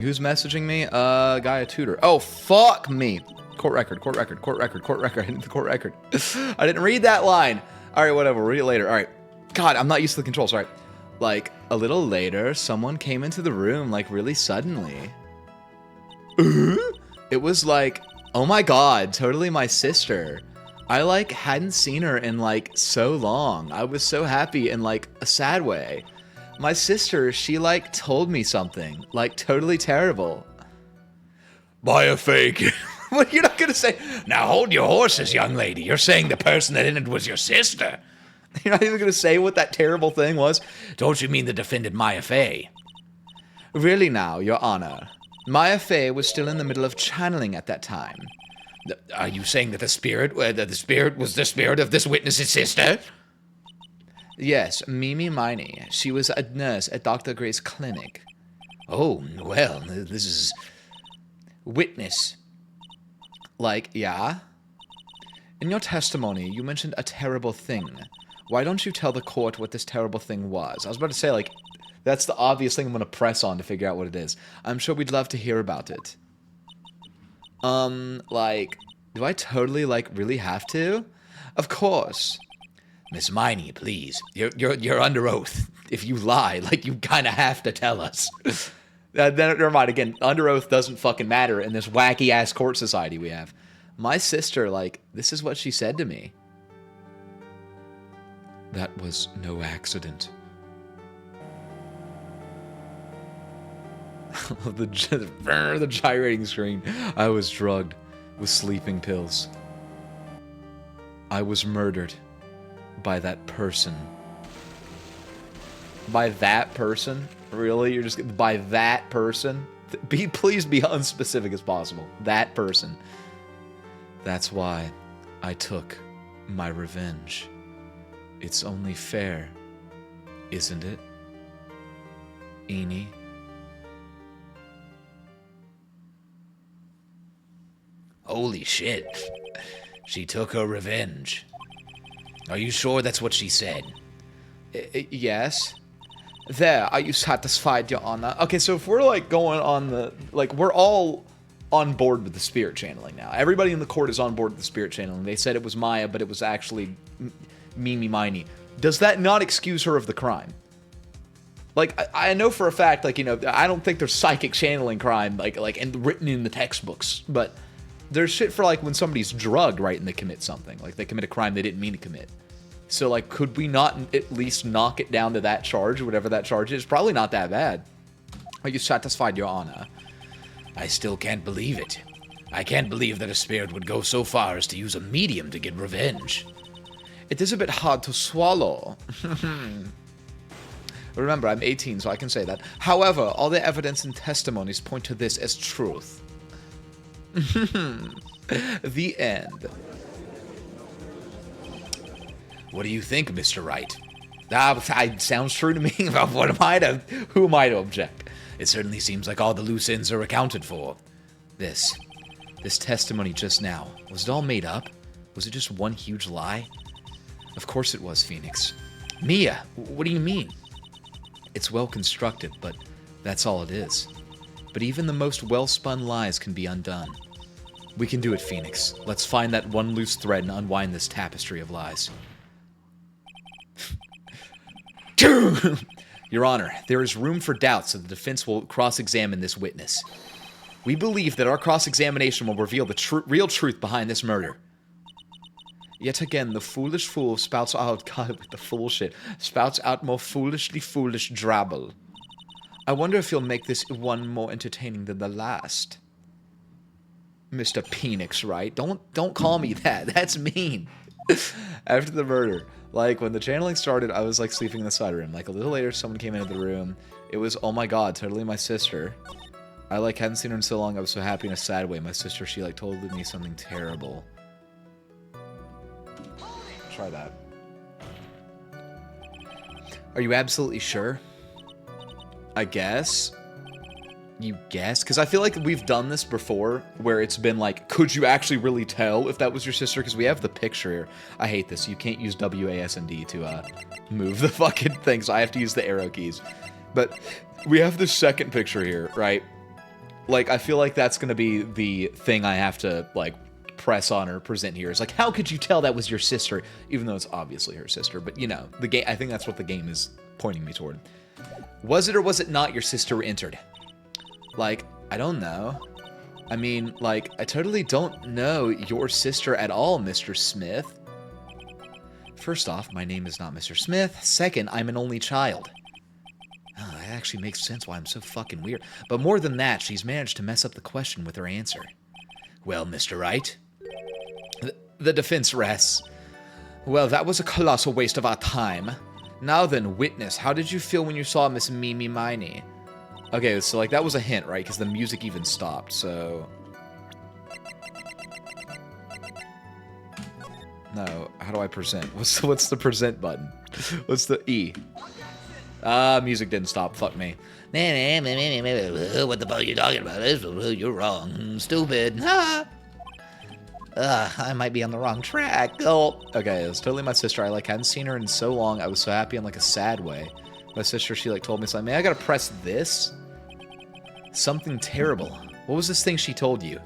Who's messaging me? Guy a tutor. Oh, fuck me. Court record, court record, court record, court record. I need the court record. I didn't read that line. All right, whatever. We'll read it later. All right. God, I'm not used to the controls. All right. Like, a little later, someone came into the room, like, really suddenly. It was like, oh my god, totally my sister. I, like, hadn't seen her in, like, so long. I was so happy in, like, a sad way. My sister, she, like, told me something. Like, totally terrible. Buy a fake. What, you're not gonna say, now hold your horses, young lady. You're saying the person that ended was your sister. You're not even gonna say what that terrible thing was? Don't you mean the defendant Maya Fey? Really now, Your Honor. Maya Fey was still in the middle of channeling at that time. Are you saying that the spirit was the spirit of this witness's sister? Yes, Mimi Miney. She was a nurse at Dr. Gray's clinic. Oh, well, this is... Witness. Like, yeah? In your testimony, you mentioned a terrible thing. Why don't you tell the court what this terrible thing was? I was about to say, like, that's the obvious thing I'm going to press on to figure out what it is. I'm sure we'd love to hear about it. Like, do I totally, like, really have to? Of course. Miss Miney, please. You're under oath. If you lie, like, you kind of have to tell us. Then, never mind. Again, under oath doesn't fucking matter in this wacky-ass court society we have. My sister, like, this is what she said to me. That was no accident. the gyrating screen. I was drugged with sleeping pills. I was murdered by that person. By that person? Really? You're just by that person? Please be unspecific as possible. That person. That's why I took my revenge. It's only fair, isn't it? Eenie? Holy shit. She took her revenge. Are you sure that's what she said? Yes. There, are you satisfied, Your Honor? Okay, so if we're, like, going on the... Like, we're all on board with the spirit channeling now. Everybody in the court is on board with the spirit channeling. They said it was Maya, but it was actually Mimi Miney. Does that not excuse her of the crime? Like, I know for a fact, like, you know, I don't think there's psychic channeling crime, like and written in the textbooks, but there's shit for, like, when somebody's drugged, right, and they commit something. Like, they commit a crime they didn't mean to commit. So, like, could we not at least knock it down to that charge, whatever that charge is? Probably not that bad. Are you satisfied, Your Honor? I still can't believe it. I can't believe that a spirit would go so far as to use a medium to get revenge. It is a bit hard to swallow. Remember, I'm 18, so I can say that. However, all the evidence and testimonies point to this as truth. The end. What do you think, Mr. Wright? Sounds true to me. Who am I to object? It certainly seems like all the loose ends are accounted for. This testimony just now, was it all made up? Was it just one huge lie? Of course it was, Phoenix. Mia, what do you mean? It's well constructed, but that's all it is. But even the most well-spun lies can be undone. We can do it, Phoenix. Let's find that one loose thread and unwind this tapestry of lies. Your Honor, there is room for doubt, so the defense will cross-examine this witness. We believe that our cross-examination will reveal the real truth behind this murder. Yet again, the foolish fool spouts out... God, with the fool shit. Spouts out more foolishly foolish drabble. I wonder if he'll make this one more entertaining than the last. Mr. Phoenix, right? Don't call me that. That's mean. After the murder, like, when the channeling started, I was, like, sleeping in the side room. Like, a little later, someone came into the room. It was, oh my god, totally my sister. I, like, hadn't seen her in so long. I was so happy in a sad way. My sister, she, like, told me something terrible. Try that. Are you absolutely sure? I guess. You guess? Because I feel like we've done this before, where it's been like, could you actually really tell if that was your sister? Because we have the picture here. I hate this. You can't use WASD to move the fucking thing, so I have to use the arrow keys. But we have this second picture here, right? Like, I feel like that's gonna be the thing I have to, like, press on or present here. Is like, how could you tell that was your sister? Even though it's obviously her sister. But, you know, the game, I think that's what the game is pointing me toward. Was it or was it not your sister who entered? Like, I don't know. I mean, like, I totally don't know your sister at all, Mr. Smith. First off, my name is not Mr. Smith. Second, I'm an only child. Oh, that actually makes sense why I'm so fucking weird. But more than that, she's managed to mess up the question with her answer. Well, Mr. Wright? The defense rests. Well, that was a colossal waste of our time. Now then, witness, how did you feel when you saw Miss Mimi Miney? Okay, so, like, that was a hint, right? Because the music even stopped, so... No, how do I present? What's the present button? What's the E? Music didn't stop. Fuck me. What the fuck are you talking about? You're wrong. Stupid. I might be on the wrong track. Oh. Okay, it was totally my sister. I, like, hadn't seen her in so long. I was so happy in, like, a sad way. My sister, she, like, told me something. Man, I gotta press this? Something terrible. What was this thing she told you?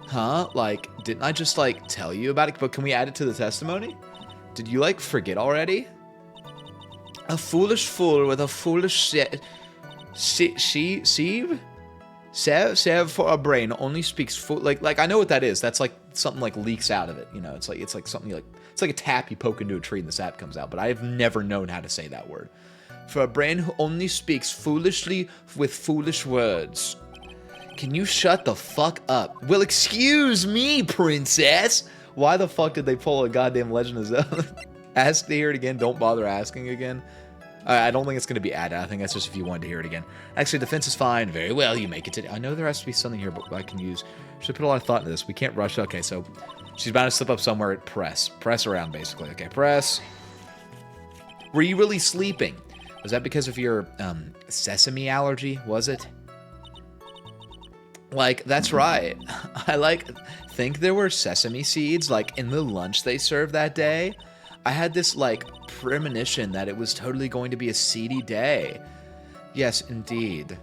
Huh? Like, didn't I just, like, tell you about it? But can we add it to the testimony? Did you, like, forget already? A foolish fool with a foolish sieve for a brain only speaks fool. Like I know what that is. That's like something like leaks out of it. You know, it's like something like it's like a tap you poke into a tree and the sap comes out. But I've never known how to say that word. For a brain who only speaks foolishly with foolish words. Can you shut the fuck up? Well, excuse me, princess. Why the fuck did they pull a goddamn Legend of Zelda? Ask to hear it again. Don't bother asking again. I don't think it's going to be added. I think that's just if you wanted to hear it again. Actually, defense is fine. Very well. You make it to... I know there has to be something here, but I can use... Should put a lot of thought into this. We can't rush. Okay, so she's bound to slip up somewhere at press. Press around, basically. Okay, press. Were you really sleeping? Was that because of your sesame allergy? Was it? Like, that's right. I think there were sesame seeds like in the lunch they served that day. I had this, like, premonition that it was totally going to be a seedy day. Yes, indeed.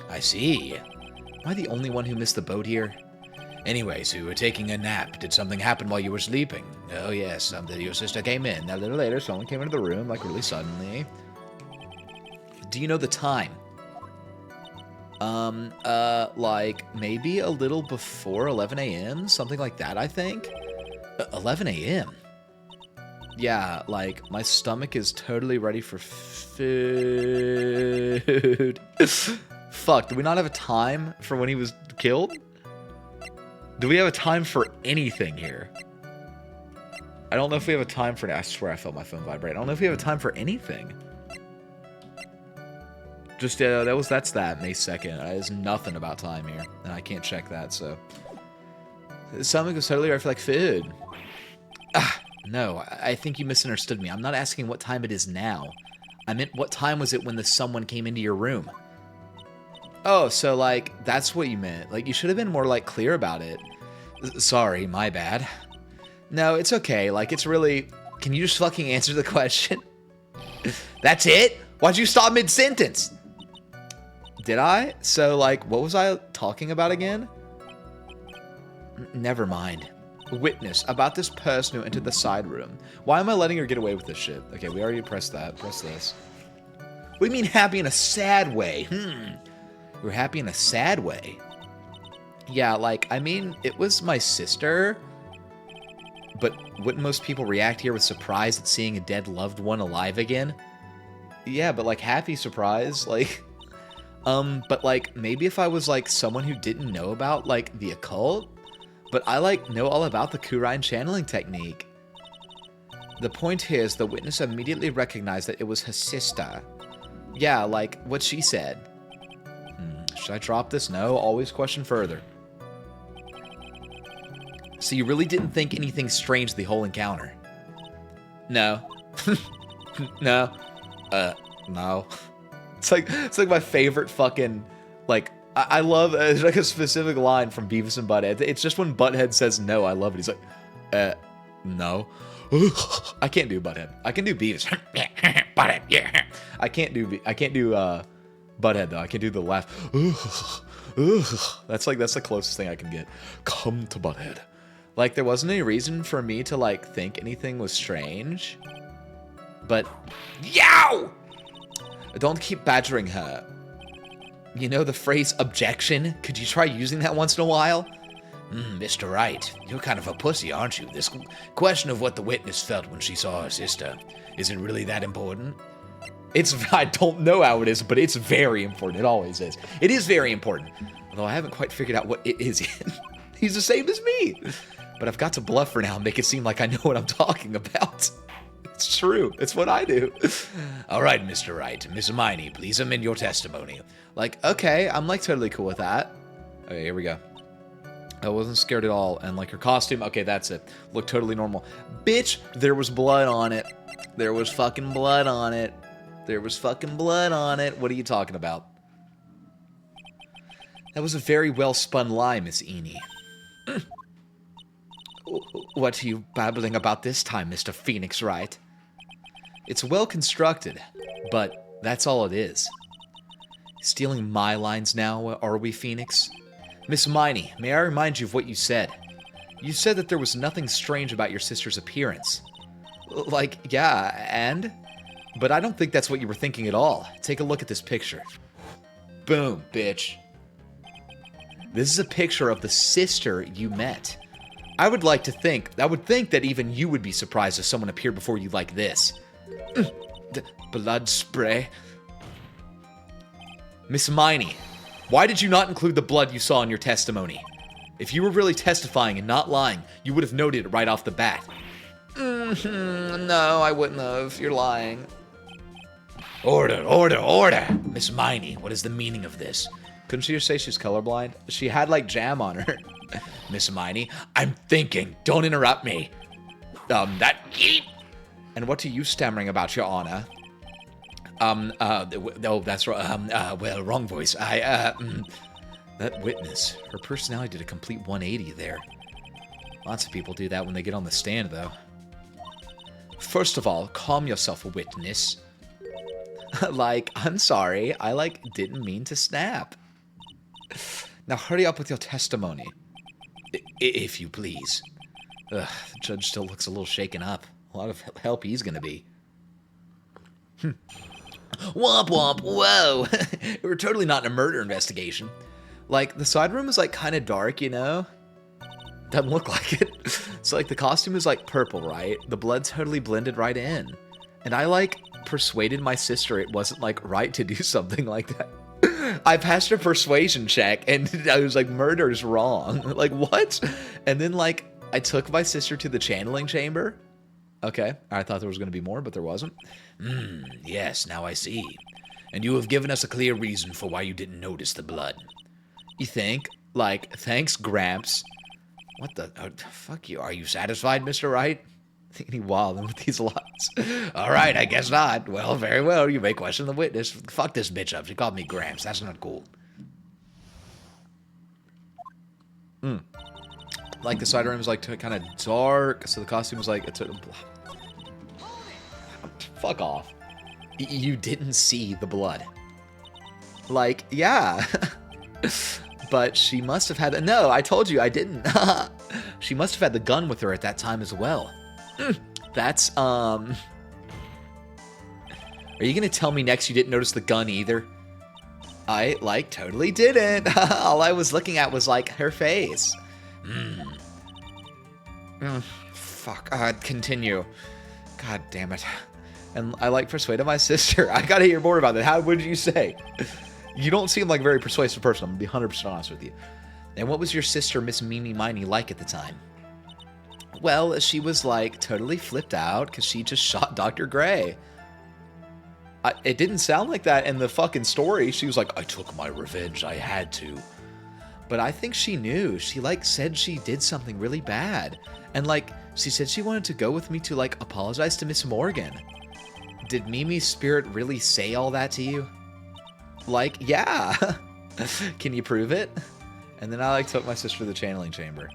I see. Am I the only one who missed the boat here? Anyway, so you were taking a nap. Did something happen while you were sleeping? Oh, yes, your sister came in. A little later, someone came into the room, like, really suddenly. Do you know the time? Like, maybe a little before 11 a.m.? Something like that, I think? 11 a.m.? Yeah, like, my stomach is totally ready for food. Fuck, do we not have a time for when he was killed? Do we have a time for anything here? I don't know if we have a time for... I swear I felt my phone vibrate. I don't know if we have a time for anything. Just, that's that, May 2nd. There's nothing about time here, and I can't check that, so... The stomach was totally ready for, like, food. No, I think you misunderstood me. I'm not asking what time it is now. I meant what time was it when someone came into your room? Oh, so, like, that's what you meant. Like, you should have been more, like, clear about it. Sorry, my bad. No, it's okay. Like, it's really... Can you just fucking answer the question? That's it? Why'd you stop mid-sentence? Did I? So, like, what was I talking about again? Never mind. Witness about this person who entered the side room. Why am I letting her get away with this shit? Okay, we already pressed that. Press this. What do you mean happy in a sad way? We're happy in a sad way. Yeah, like, I mean, it was my sister. But wouldn't most people react here with surprise at seeing a dead loved one alive again? Yeah, but, like, happy surprise, like... but, like, maybe if I was, like, someone who didn't know about, like, the occult... But I, like, know all about the Kurine channeling technique. The point here is the witness immediately recognized that it was her sister. Yeah, like, what she said. Should I drop this? No, always question further. So you really didn't think anything strange the whole encounter? No. No. No. It's like my favorite fucking, like, I love, it's like a specific line from Beavis and Butthead. It's just when Butthead says no, I love it. He's like, no. I can't do Butthead. I can do Beavis. Butthead, yeah. I can't do Butthead, though. I can do the laugh. Ugh, ugh. That's the closest thing I can get. Come to Butthead. Like, there wasn't any reason for me to, like, think anything was strange. But, yow! Don't keep badgering her. You know the phrase objection? Could you try using that once in a while? Mr. Wright, you're kind of a pussy, aren't you? This question of what the witness felt when she saw her sister, is it really that important? I don't know how it is, but it's very important. It always is. It is very important. Although I haven't quite figured out what it is yet. He's the same as me. But I've got to bluff for now and make it seem like I know what I'm talking about. It's true. It's what I do. All right, Mr. Wright. Miss Hermione, please amend your testimony. Like, okay, I'm like totally cool with that. Okay, here we go. I wasn't scared at all. And like her costume, okay, that's it. Looked totally normal. Bitch, there was blood on it. There was fucking blood on it. There was fucking blood on it. What are you talking about? That was a very well-spun lie, Miss Eenie. What are you babbling about this time, Mr. Phoenix Wright? It's well-constructed, but that's all it is. Stealing my lines now, are we, Phoenix? Miss Hermione, may I remind you of what you said? You said that there was nothing strange about your sister's appearance. Like, yeah, and? But I don't think that's what you were thinking at all. Take a look at this picture. Boom, bitch. This is a picture of the sister you met. I would think that even you would be surprised if someone appeared before you like this. Blood spray. Miss Hermione, why did you not include the blood you saw in your testimony? If you were really testifying and not lying, you would have noted it right off the bat. No, I wouldn't have. You're lying. Order, order, order! Miss Hermione, what is the meaning of this? Couldn't she just say she's colorblind? She had, like, jam on her. Miss Hermione, I'm thinking. Don't interrupt me. And what are you stammering about, Your Honor? Oh, that's right. Well, wrong voice. That witness, her personality did a complete 180 there. Lots of people do that when they get on the stand, though. First of all, calm yourself, witness. Like, I'm sorry. I, like, didn't mean to snap. Now hurry up with your testimony. If you please. Ugh, the judge still looks a little shaken up. A lot of help he's gonna be. Womp womp, whoa! We're totally not in a murder investigation. Like, the side room is, like, kind of dark, you know? Doesn't look like it. So, like, the costume is, like, purple, right? The blood totally blended right in. And I, like, persuaded my sister it wasn't, like, right to do something like that. I passed a persuasion check, and I was like, murder's wrong. Like, what? And then, like, I took my sister to the channeling chamber. Okay, I thought there was going to be more, but there wasn't. Yes, now I see. And you have given us a clear reason for why you didn't notice the blood. You think? Like, thanks, Gramps. What the? Fuck you. Are you satisfied, Mr. Wright? Any wild with these lines. All right, I guess not. Well, very well. You may question the witness. Fuck this bitch up. She called me Gramps. That's not cool. Like, the side room is, like, kind of dark, so the costume is, like, fuck off. You didn't see the blood. Like, yeah. But she must have had... No, I told you I didn't. She must have had the gun with her at that time as well. That's, Are you gonna tell me next you didn't notice the gun either? I, like, totally didn't. All I was looking at was, like, her face. Fuck. Continue. God damn it. And I, like, persuaded my sister. I gotta hear more about that. How would you say? You don't seem like a very persuasive person. I'm gonna be 100% honest with you. And what was your sister, Miss Mimi Miney, like at the time? Well, she was, like, totally flipped out because she just shot Dr. Gray. It didn't sound like that in the fucking story. She was like, I took my revenge. I had to. But I think she knew. She, like, said she did something really bad. And, like, she said she wanted to go with me to, like, apologize to Miss Morgan. Did Mimi's spirit really say all that to you? Like, yeah. Can you prove it? And then I, like, took my sister to the channeling chamber.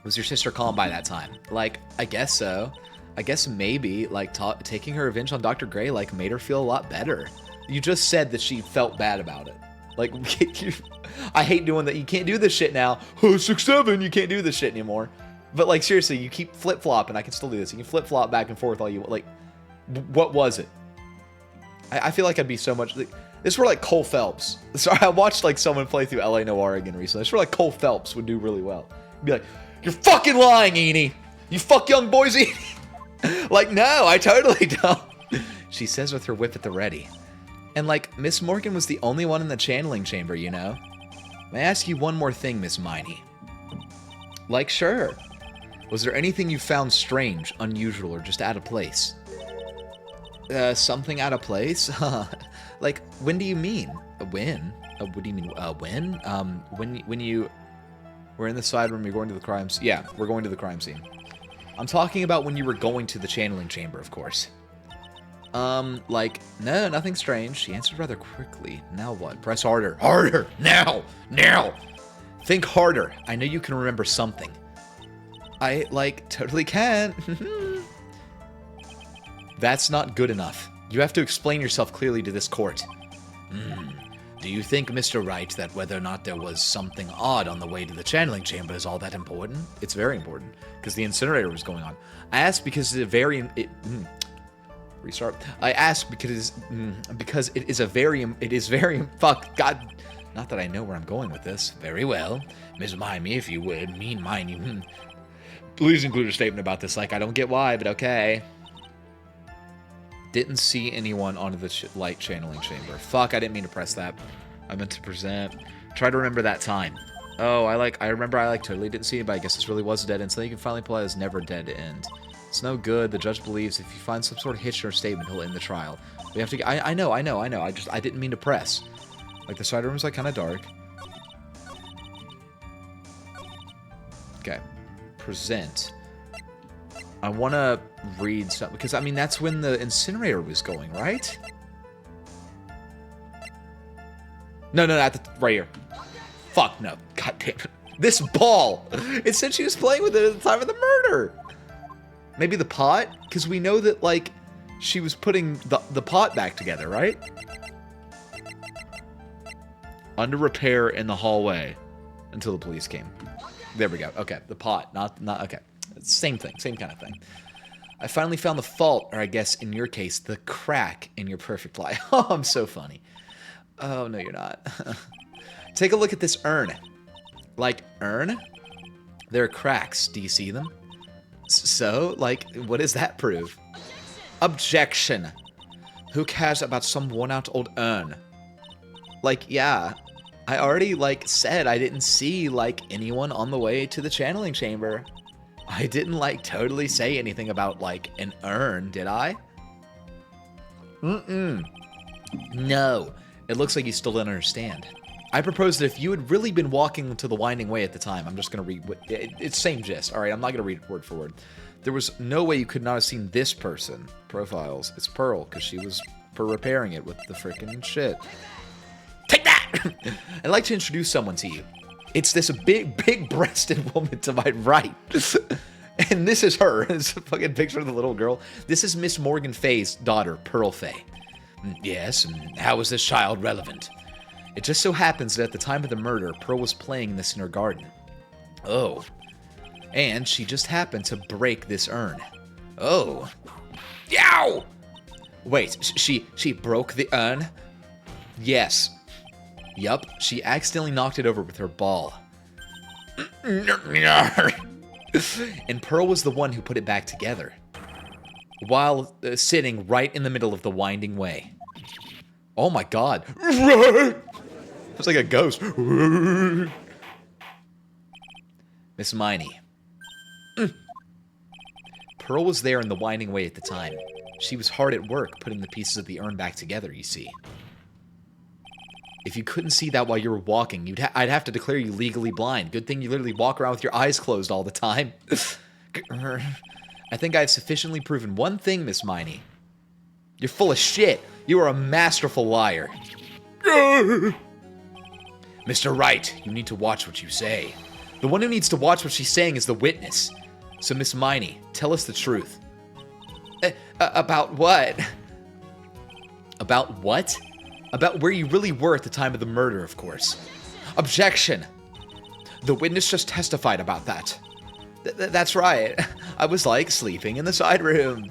Was your sister calm by that time? Like, I guess so. I guess maybe, like, taking her revenge on Dr. Gray, like, made her feel a lot better. You just said that she felt bad about it. Like, I hate doing that. You can't do this shit now. Oh, 6'7", you can't do this shit anymore. But, like, seriously, you keep flip-flopping. I can still do this. You can flip-flop back and forth all you want. Like, what was it? I feel like I'd be so much... Like, this were like Cole Phelps. Sorry, I watched, like, someone play through LA Noire again recently. This were like Cole Phelps would do really well. He'd be like, you're fucking lying, Eney. You fuck young boys, Eney. Like, no, I totally don't. She says with her whip at the ready. And, like, Miss Morgan was the only one in the channeling chamber, you know? May I ask you one more thing, Miss Miney? Like, sure. Was there anything you found strange, unusual, or just out of place? Something out of place? Like, when do you mean? When? What do you mean, when? When you... We're in the side room, you're going to the crime scene. Yeah, we're going to the crime scene. I'm talking about when you were going to the channeling chamber, of course. Like, no, nothing strange. She answered rather quickly. Now what? Press harder. Harder! Now! Now! Think harder. I know you can remember something. I, like, totally can. That's not good enough. You have to explain yourself clearly to this court. Do you think, Mr. Wright, that whether or not there was something odd on the way to the channeling chamber is all that important? It's very important, because the incinerator was going on. I asked because it's a very... Restart. I asked because it is very... Fuck, God... Not that I know where I'm going with this. Very well. Miss Mimey, if you would. Mine. Please include a statement about this. Like, I don't get why, but okay. Didn't see anyone onto the light channeling chamber. Fuck, I didn't mean to press that. I meant to present. Try to remember that time. Oh, I remember I totally didn't see anybody. I guess this really was a dead end. So you can finally play as never dead end. It's no good. The judge believes if you find some sort of hitch in her statement, he'll end the trial. We have to. I know. I didn't mean to press. Like, the side room's, like, kind of dark. Okay. Present. I want to read something, because, I mean, that's when the incinerator was going, right? No, right here. Fuck, no. God damn it. This ball! It said she was playing with it at the time of the murder! Maybe the pot? Because we know that, like, she was putting the pot back together, right? Under repair in the hallway until the police came. There we go. Okay, the pot. Not okay. Same thing. Same kind of thing. I finally found the fault, or I guess in your case, the crack in your perfect lie. Oh, I'm so funny. Oh, no, you're not. Take a look at this urn. Like, urn? There are cracks. Do you see them? So, like, what does that prove? Objection. Who cares about some worn-out old urn? Like, yeah. I already, like, said I didn't see, like, anyone on the way to the channeling chamber. I didn't, like, totally say anything about, like, an urn, did I? No. It looks like you still don't understand. I propose that if you had really been walking to the winding way at the time, I'm just going to read what... It's same gist, alright? I'm not going to read it word for word. There was no way you could not have seen this person. Profiles. It's Pearl, because she was repairing it with the frickin' shit. Take that! I'd like to introduce someone to you. It's this big-breasted woman to my right. And this is her. It's a fucking picture of the little girl. This is Miss Morgan Fay's daughter, Pearl Fay. Yes, and how is this child relevant? It just so happens that at the time of the murder, Pearl was playing this in her garden. Oh. And she just happened to break this urn. Oh. Yow! Wait, she broke the urn? Yes. Yup, she accidentally knocked it over with her ball. And Pearl was the one who put it back together. While sitting right in the middle of the winding way. Oh my god. It's like a ghost. Miss Miney. Pearl was there in the winding way at the time. She was hard at work putting the pieces of the urn back together, you see. If you couldn't see that while you were walking, I'd have to declare you legally blind. Good thing you literally walk around with your eyes closed all the time. I think I have sufficiently proven one thing, Miss Miney. You're full of shit. You are a masterful liar. Mr. Wright, you need to watch what you say. The one who needs to watch what she's saying is the witness. So, Miss Miney, tell us the truth. About what? About what? About where you really were at the time of the murder, of course. Objection! The witness just testified about that. That's right. I was, like, sleeping in the side room.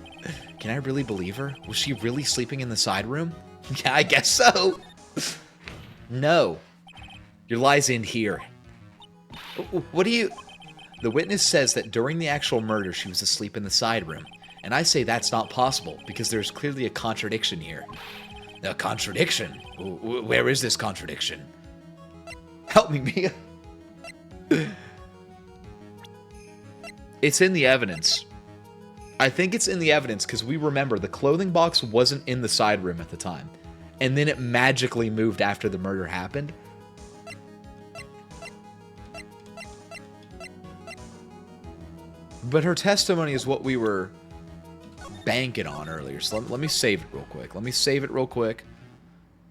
Can I really believe her? Was she really sleeping in the side room? Yeah, I guess so. No. Your lies end here. What do you... The witness says that during the actual murder, she was asleep in the side room. And I say that's not possible, because there's clearly a contradiction here. A contradiction? Where is this contradiction? Help me, Mia. It's in the evidence. I think it's in the evidence because we remember the clothing box wasn't in the side room at the time. And then it magically moved after the murder happened. But her testimony is what we were banking on earlier. So let me save it real quick.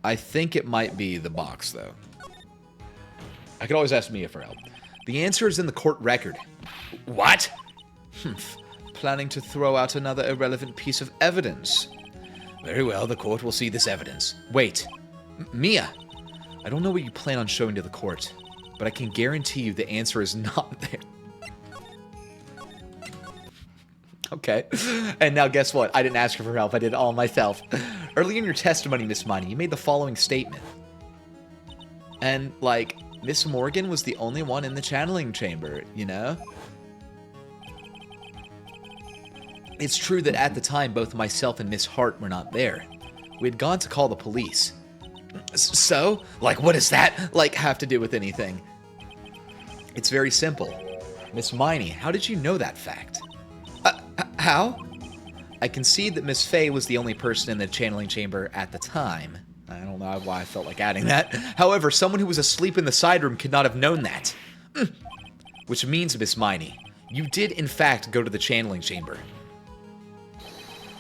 I think it might be the box, though. I could always ask Mia for help. The answer is in the court record. What? Planning to throw out another irrelevant piece of evidence. Very well, the court will see this evidence. Wait. Mia! I don't know what you plan on showing to the court, but I can guarantee you the answer is not there. Okay. And now guess what? I didn't ask her for help. I did it all myself. Earlier in your testimony, Miss Miney, you made the following statement. And, like, Miss Morgan was the only one in the channeling chamber, you know? It's true that at the time, both myself and Miss Hart were not there. We had gone to call the police. So? Like, what does that, like, have to do with anything? It's very simple. Miss Miney, how did you know that fact? How? I concede that Miss Fey was the only person in the channeling chamber at the time. I don't know why I felt like adding that. However, someone who was asleep in the side room could not have known that. Which means, Miss Miney, you did in fact go to the channeling chamber.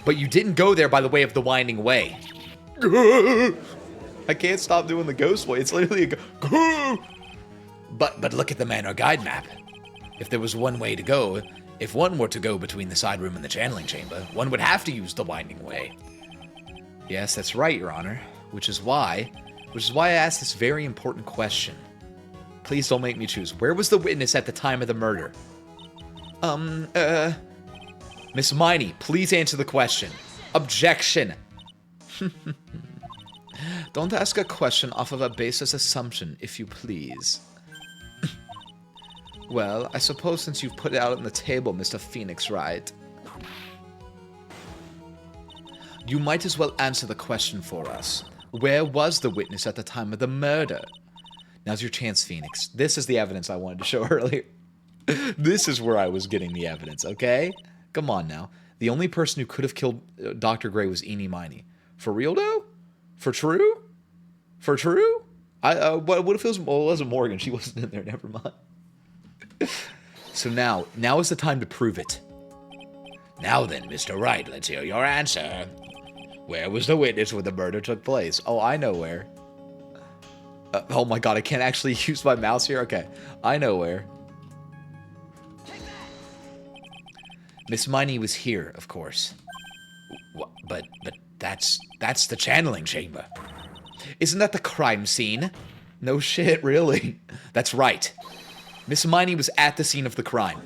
But you didn't go there by the way of the winding way. I can't stop doing the ghost way. It's literally a But look at the manor guide map. If there was one way to go, if one were to go between the side room and the channeling chamber, one would have to use the winding way. Yes, that's right, Your Honor. Which is why I asked this very important question. Please don't make me choose. Where was the witness at the time of the murder? Miss Miney, please answer the question. Objection. Don't ask a question off of a baseless assumption, if you please. Well, I suppose since you've put it out on the table, Mr. Phoenix, Wright, you might as well answer the question for us. Where was the witness at the time of the murder? Now's your chance, Phoenix. This is the evidence I wanted to show earlier. This is where I was getting the evidence, okay? Come on now. The only person who could have killed Dr. Gray was Eenie Miney. For real, though? For true? For true? What if it wasn't Morgan? She wasn't in there. Never mind. So now is the time to prove it. Now then, Mr. Wright, let's hear your answer. Where was the witness when the murder took place? Oh, I know where. Oh my god, I can't actually use my mouse here? Okay, I know where. Miss Miney was here, of course. But that's the channeling chamber. Isn't that the crime scene? No shit, really. That's right. Miss Miney was at the scene of the crime.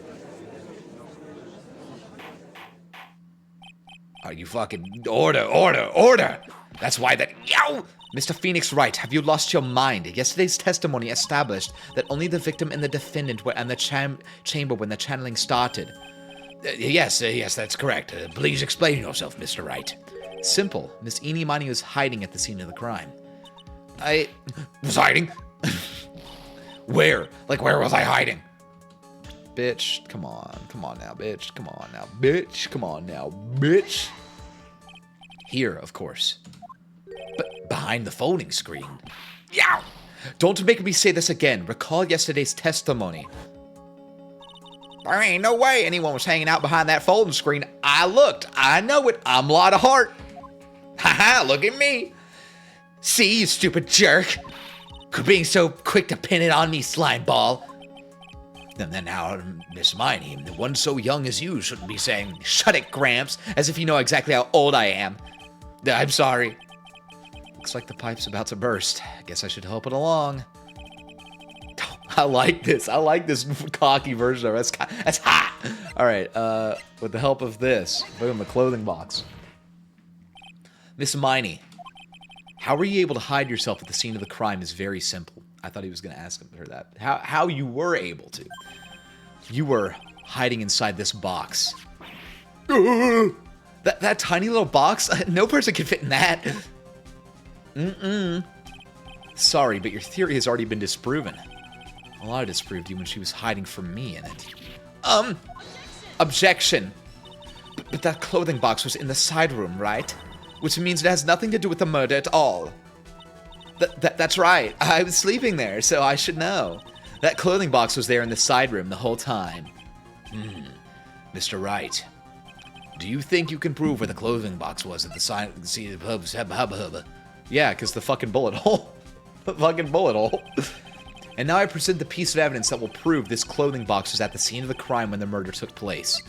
Are you fucking... Order! That's why that... Yow! Mr. Phoenix Wright, have you lost your mind? Yesterday's testimony established that only the victim and the defendant were in the chamber when the channeling started. Yes, that's correct. Please explain yourself, Mr. Wright. Simple. Miss Eenie Miney was hiding at the scene of the crime. I... was hiding? Where? Like, where was I hiding? Bitch, come on now, bitch. Come on now, bitch. Here, of course. But behind the folding screen. Yow! Don't make me say this again. Recall yesterday's testimony. There ain't no way anyone was hanging out behind that folding screen. I looked. I know it. I'm light of heart. Haha, look at me. See, you stupid jerk. Being so quick to pin it on me, slime ball. And then now, Miss Miney, one so young as you shouldn't be saying, "Shut it, Gramps," as if you know exactly how old I am. I'm sorry. Looks like the pipe's about to burst. Guess I should help it along. I like this. I like this cocky version of it. That's hot. All right. With the help of this, boom, the clothing box. Miss Miney, how were you able to hide yourself at the scene of the crime is very simple. I thought he was going to ask her that. How you were able to. You were hiding inside this box. That tiny little box? No person can fit in that. Sorry, but your theory has already been disproven. Well, I disproved you when she was hiding from me in it. Objection. But that clothing box was in the side room, right? Which means it has nothing to do with the murder at all. That's right. I was sleeping there, so I should know. That clothing box was there in the side room the whole time. Mr. Wright, do you think you can prove where the clothing box was at the side of the hub? Yeah, because the fucking bullet hole. The fucking bullet hole. And now I present the piece of evidence that will prove this clothing box was at the scene of the crime when the murder took place.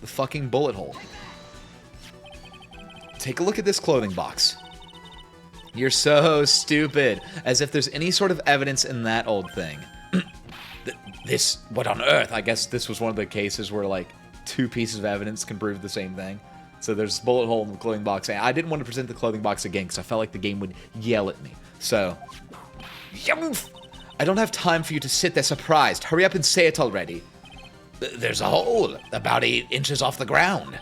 The fucking bullet hole. Take a look at this clothing box. You're so stupid. As if there's any sort of evidence in that old thing. What on earth? I guess this was one of the cases where, like, two pieces of evidence can prove the same thing. So there's a bullet hole in the clothing box. I didn't want to present the clothing box again because I felt like the game would yell at me. So, I don't have time for you to sit there surprised. Hurry up and say it already. There's a hole about 8 inches off the ground.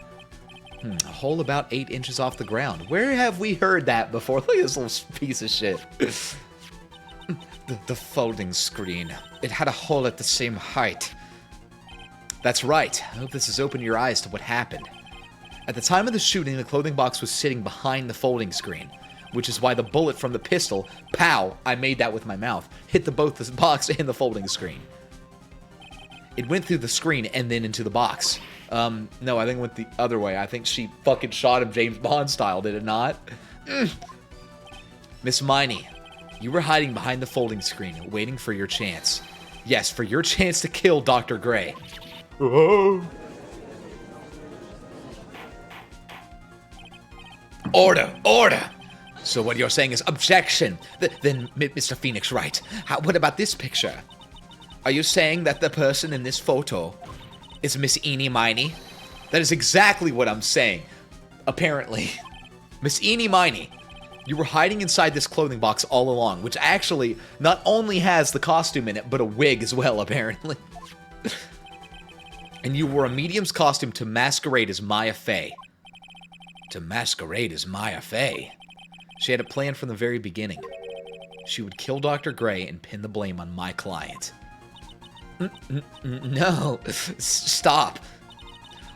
A hole about 8 inches off the ground. Where have we heard that before? Look at this little piece of shit. The folding screen. It had a hole at the same height. That's right. I hope this has opened your eyes to what happened. At the time of the shooting, the clothing box was sitting behind the folding screen, which is why the bullet from the pistol, pow, I made that with my mouth, hit both the box and the folding screen. It went through the screen and then into the box. No, I think it went the other way. I think she fucking shot him James Bond style, did it not? Miss Miney, you were hiding behind the folding screen, waiting for your chance. Yes, for your chance to kill Dr. Gray. Order! So what you're saying is objection. Then, Mr. Phoenix Wright, what about this picture? Are you saying that the person in this photo is Miss Eenie Miney? That is exactly what I'm saying. Apparently. Miss Eenie Miney, you were hiding inside this clothing box all along, which actually not only has the costume in it, but a wig as well, apparently. And you wore a medium's costume to masquerade as Maya Fey. To masquerade as Maya Fey? She had a plan from the very beginning. She would kill Dr. Gray and pin the blame on my client. No, stop.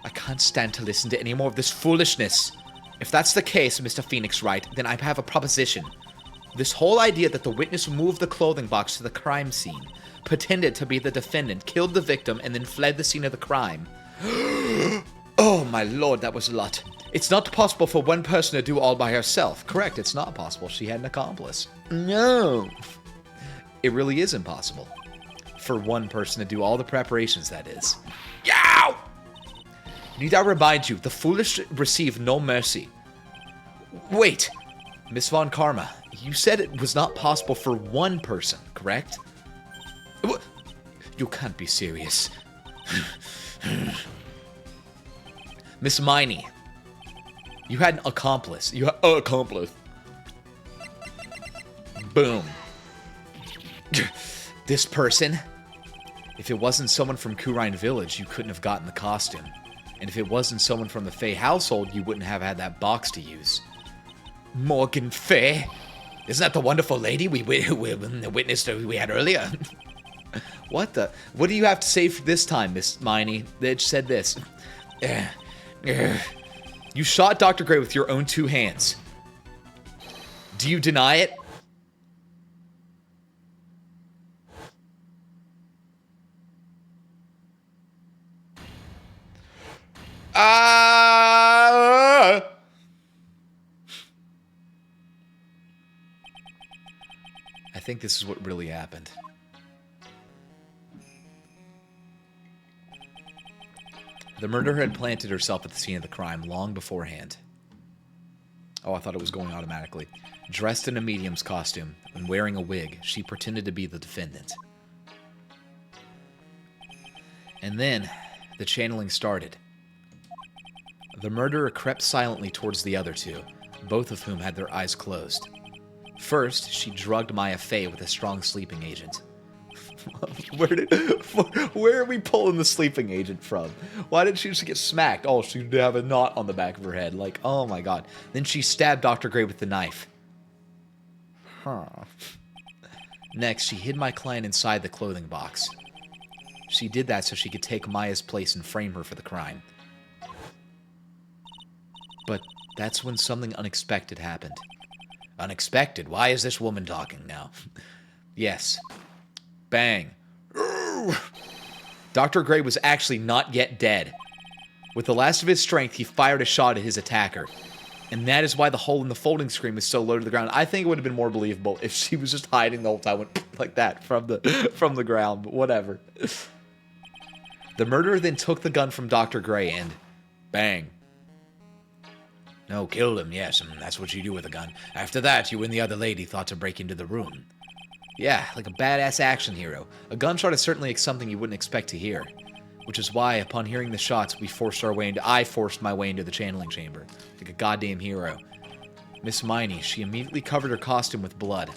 I can't stand to listen to any more of this foolishness. If that's the case, Mr. Phoenix Wright, then I have a proposition. This whole idea that the witness moved the clothing box to the crime scene, pretended to be the defendant, killed the victim, and then fled the scene of the crime. Oh my lord, that was a lot. It's not possible for one person to do all by herself. Correct, it's not possible. She had an accomplice. No. It really is impossible. For one person to do all the preparations, that is. Yow! Need I remind you, the foolish receive no mercy. Wait, Miss Von Karma, you said it was not possible for one person, correct? You can't be serious. Miss Miney, you had an accomplice. You had an accomplice. Boom. This person, if it wasn't someone from Kurine Village, you couldn't have gotten the costume. And if it wasn't someone from the Fey household, you wouldn't have had that box to use. Morgan Fey? Isn't that the wonderful lady we witnessed we had earlier? What the? What do you have to say for this time, Miss Miney? It said this. You shot Dr. Gray with your own 2 hands. Do you deny it? I think this is what really happened. The murderer had planted herself at the scene of the crime long beforehand. Oh, I thought it was going automatically. Dressed in a medium's costume and wearing a wig, she pretended to be the defendant. And then, the channeling started. The murderer crept silently towards the other two, both of whom had their eyes closed. First, she drugged Maya Fey with a strong sleeping agent. Where are we pulling the sleeping agent from? Why did she just get smacked? Oh, she'd have a knot on the back of her head. Like, oh my god. Then she stabbed Dr. Gray with the knife. Huh. Next, she hid my client inside the clothing box. She did that so she could take Maya's place and frame her for the crime. But that's when something unexpected happened. Unexpected? Why is this woman talking now? Yes. Bang. Dr. Gray was actually not yet dead. With the last of his strength, he fired a shot at his attacker. And that is why the hole in the folding screen was so low to the ground. I think it would have been more believable if she was just hiding the whole time, went like that from the ground, but whatever. The murderer then took the gun from Dr. Gray and bang. No, killed him, yes, and that's what you do with a gun. After that, you and the other lady thought to break into the room. Yeah, like a badass action hero. A gunshot is certainly something you wouldn't expect to hear. Which is why, upon hearing the shots, I forced my way into the channeling chamber. Like a goddamn hero. Miss Miney, she immediately covered her costume with blood.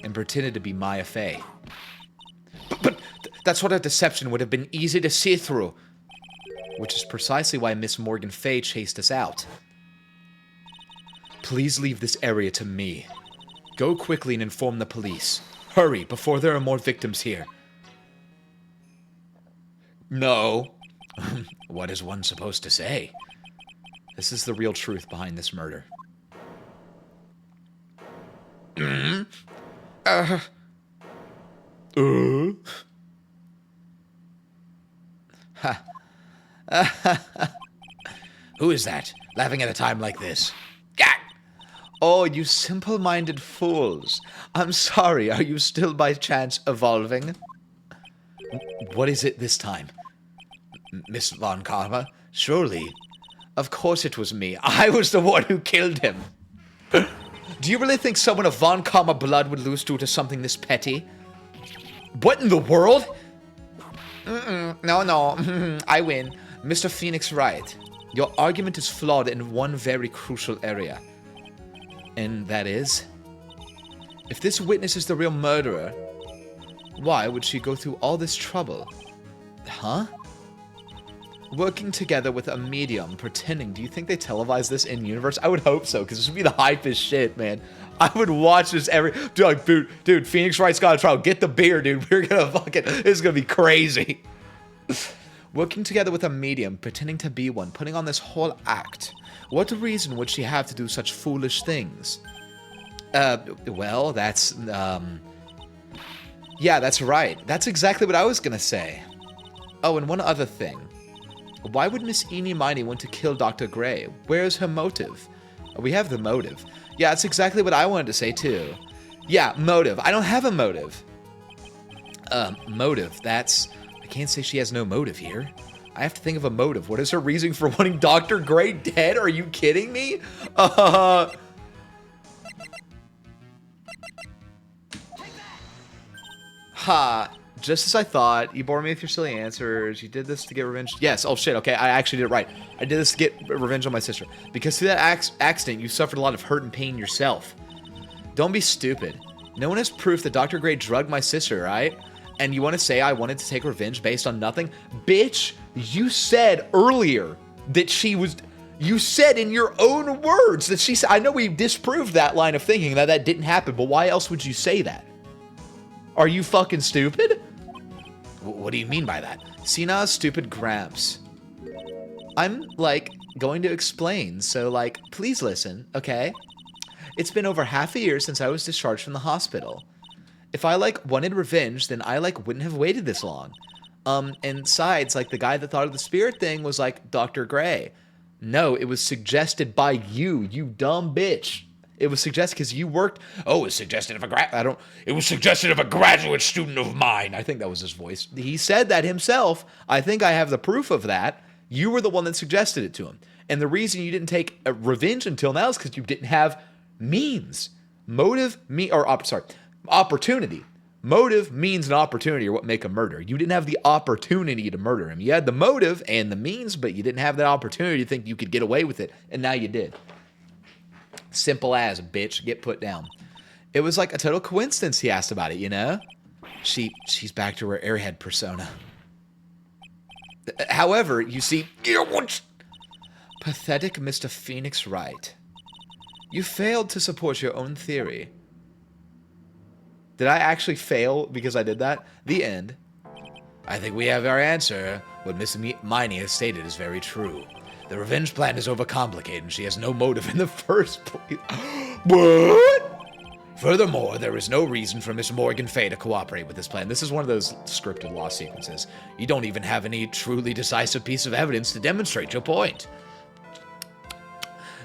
And pretended to be Maya Fey. But that sort of deception would have been easy to see through. Which is precisely why Miss Morgan Fey chased us out. Please leave this area to me. Go quickly and inform the police. Hurry, before there are more victims here. No. What is one supposed to say? This is the real truth behind this murder. Ha. Who is that, laughing at a time like this? Gah! Oh, you simple-minded fools. I'm sorry, are you still by chance evolving? What is it this time? Miss Von Karma? Surely. Of course it was me. I was the one who killed him. Do you really think someone of Von Karma blood would lose due to something this petty? What in the world? No, I win. Mr. Phoenix Wright, your argument is flawed in one very crucial area. And that is? If this witness is the real murderer, why would she go through all this trouble? Huh? Working together with a medium, pretending. Do you think they televise this in universe? I would hope so, because this would be the hypest shit, man. I would watch this every... Dude, Phoenix Wright's got a trial. Get the beer, dude. We're gonna fucking... This is gonna be crazy. Working together with a medium, pretending to be one, putting on this whole act. What reason would she have to do such foolish things? Well, that's... Yeah, that's right. That's exactly what I was gonna say. Oh, and one other thing. Why would Miss Eenie Miney want to kill Dr. Gray? Where's her motive? We have the motive. Yeah, that's exactly what I wanted to say, too. Yeah, motive. I don't have a motive. Motive. That's... I can't say she has no motive here. I have to think of a motive. What is her reason for wanting Dr. Gray dead? Are you kidding me? Ha. Just as I thought, you bore me with your silly answers. You did this to get revenge. Yes. Oh, shit. Okay, I actually did it right. I did this to get revenge on my sister. Because through that accident, you suffered a lot of hurt and pain yourself. Don't be stupid. No one has proof that Dr. Gray drugged my sister, right? And you want to say I wanted to take revenge based on nothing? Bitch, you said earlier that she was... You said in your own words that she said... I know we disproved that line of thinking, that that didn't happen, but why else would you say that? Are you fucking stupid? What do you mean by that? Sina, stupid Gramps. I'm, like, going to explain, so, like, please listen, okay? It's been over half a year since I was discharged from the hospital. If I, like, wanted revenge, then I, like, wouldn't have waited this long. And besides, like, the guy that thought of the spirit thing was, like, Dr. Gray. No, it was suggested by you, you dumb bitch. It was suggested because you worked... Oh, it was suggested of a It was suggested of a graduate student of mine. I think that was his voice. He said that himself. I think I have the proof of that. You were the one that suggested it to him. And the reason you didn't take a revenge until now is because you didn't have means. Opportunity. Motive, means, and opportunity are what make a murder. You didn't have the opportunity to murder him. You had the motive and the means, but you didn't have that opportunity to think you could get away with it. And now you did. Simple as, bitch. Get put down. It was like a total coincidence he asked about it, you know? She's back to her airhead persona. However, you see... Pathetic Mr. Phoenix Wright. You failed to support your own theory. Did I actually fail because I did that? The end. I think we have our answer. What Miss Miney has stated is very true. The revenge plan is overcomplicated and she has no motive in the first place. What? Furthermore, there is no reason for Miss Morgan Fay to cooperate with this plan. This is one of those scripted law sequences. You don't even have any truly decisive piece of evidence to demonstrate your point.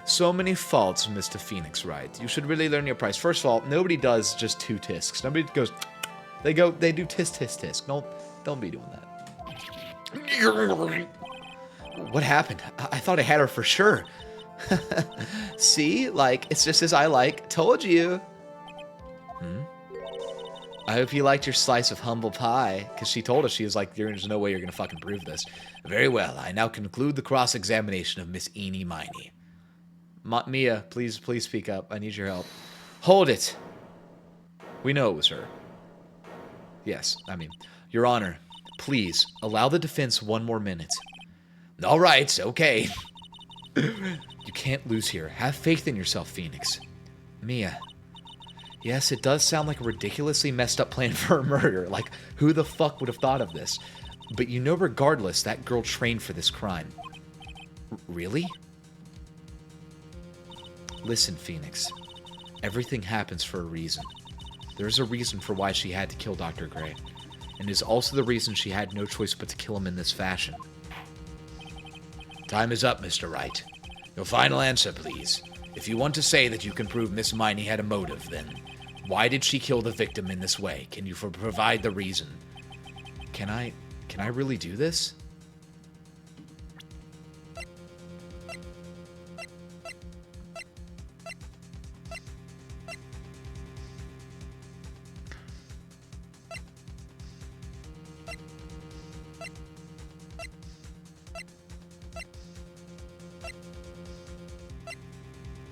So many faults, Mr. Phoenix Wright. You should really learn your price. First of all, nobody does just 2 tisks. Nobody goes, they do tisk, tisk, tisk. Don't be doing that. What happened? I thought I had her for sure. See? Like, it's just as I like. Told you. I hope you liked your slice of humble pie. Because she told us, she was like, there's no way you're going to fucking prove this. Very well. I now conclude the cross-examination of Miss Eenie Miney. Mia, please speak up. I need your help. Hold it. We know it was her. Yes, I mean, Your Honor, please allow the defense 1 more minute. All right, okay. You can't lose here. Have faith in yourself, Phoenix. Mia. Yes, it does sound like a ridiculously messed up plan for a murder. Like, who the fuck would have thought of this? But you know, regardless, that girl trained for this crime. Really? Listen, Phoenix. Everything happens for a reason. There's a reason for why she had to kill Dr. Gray. And it is also the reason she had no choice but to kill him in this fashion. Time is up, Mr. Wright. Your final answer, please. If you want to say that you can prove Miss Miney had a motive, then why did she kill the victim in this way? Can you provide the reason? Can I really do this?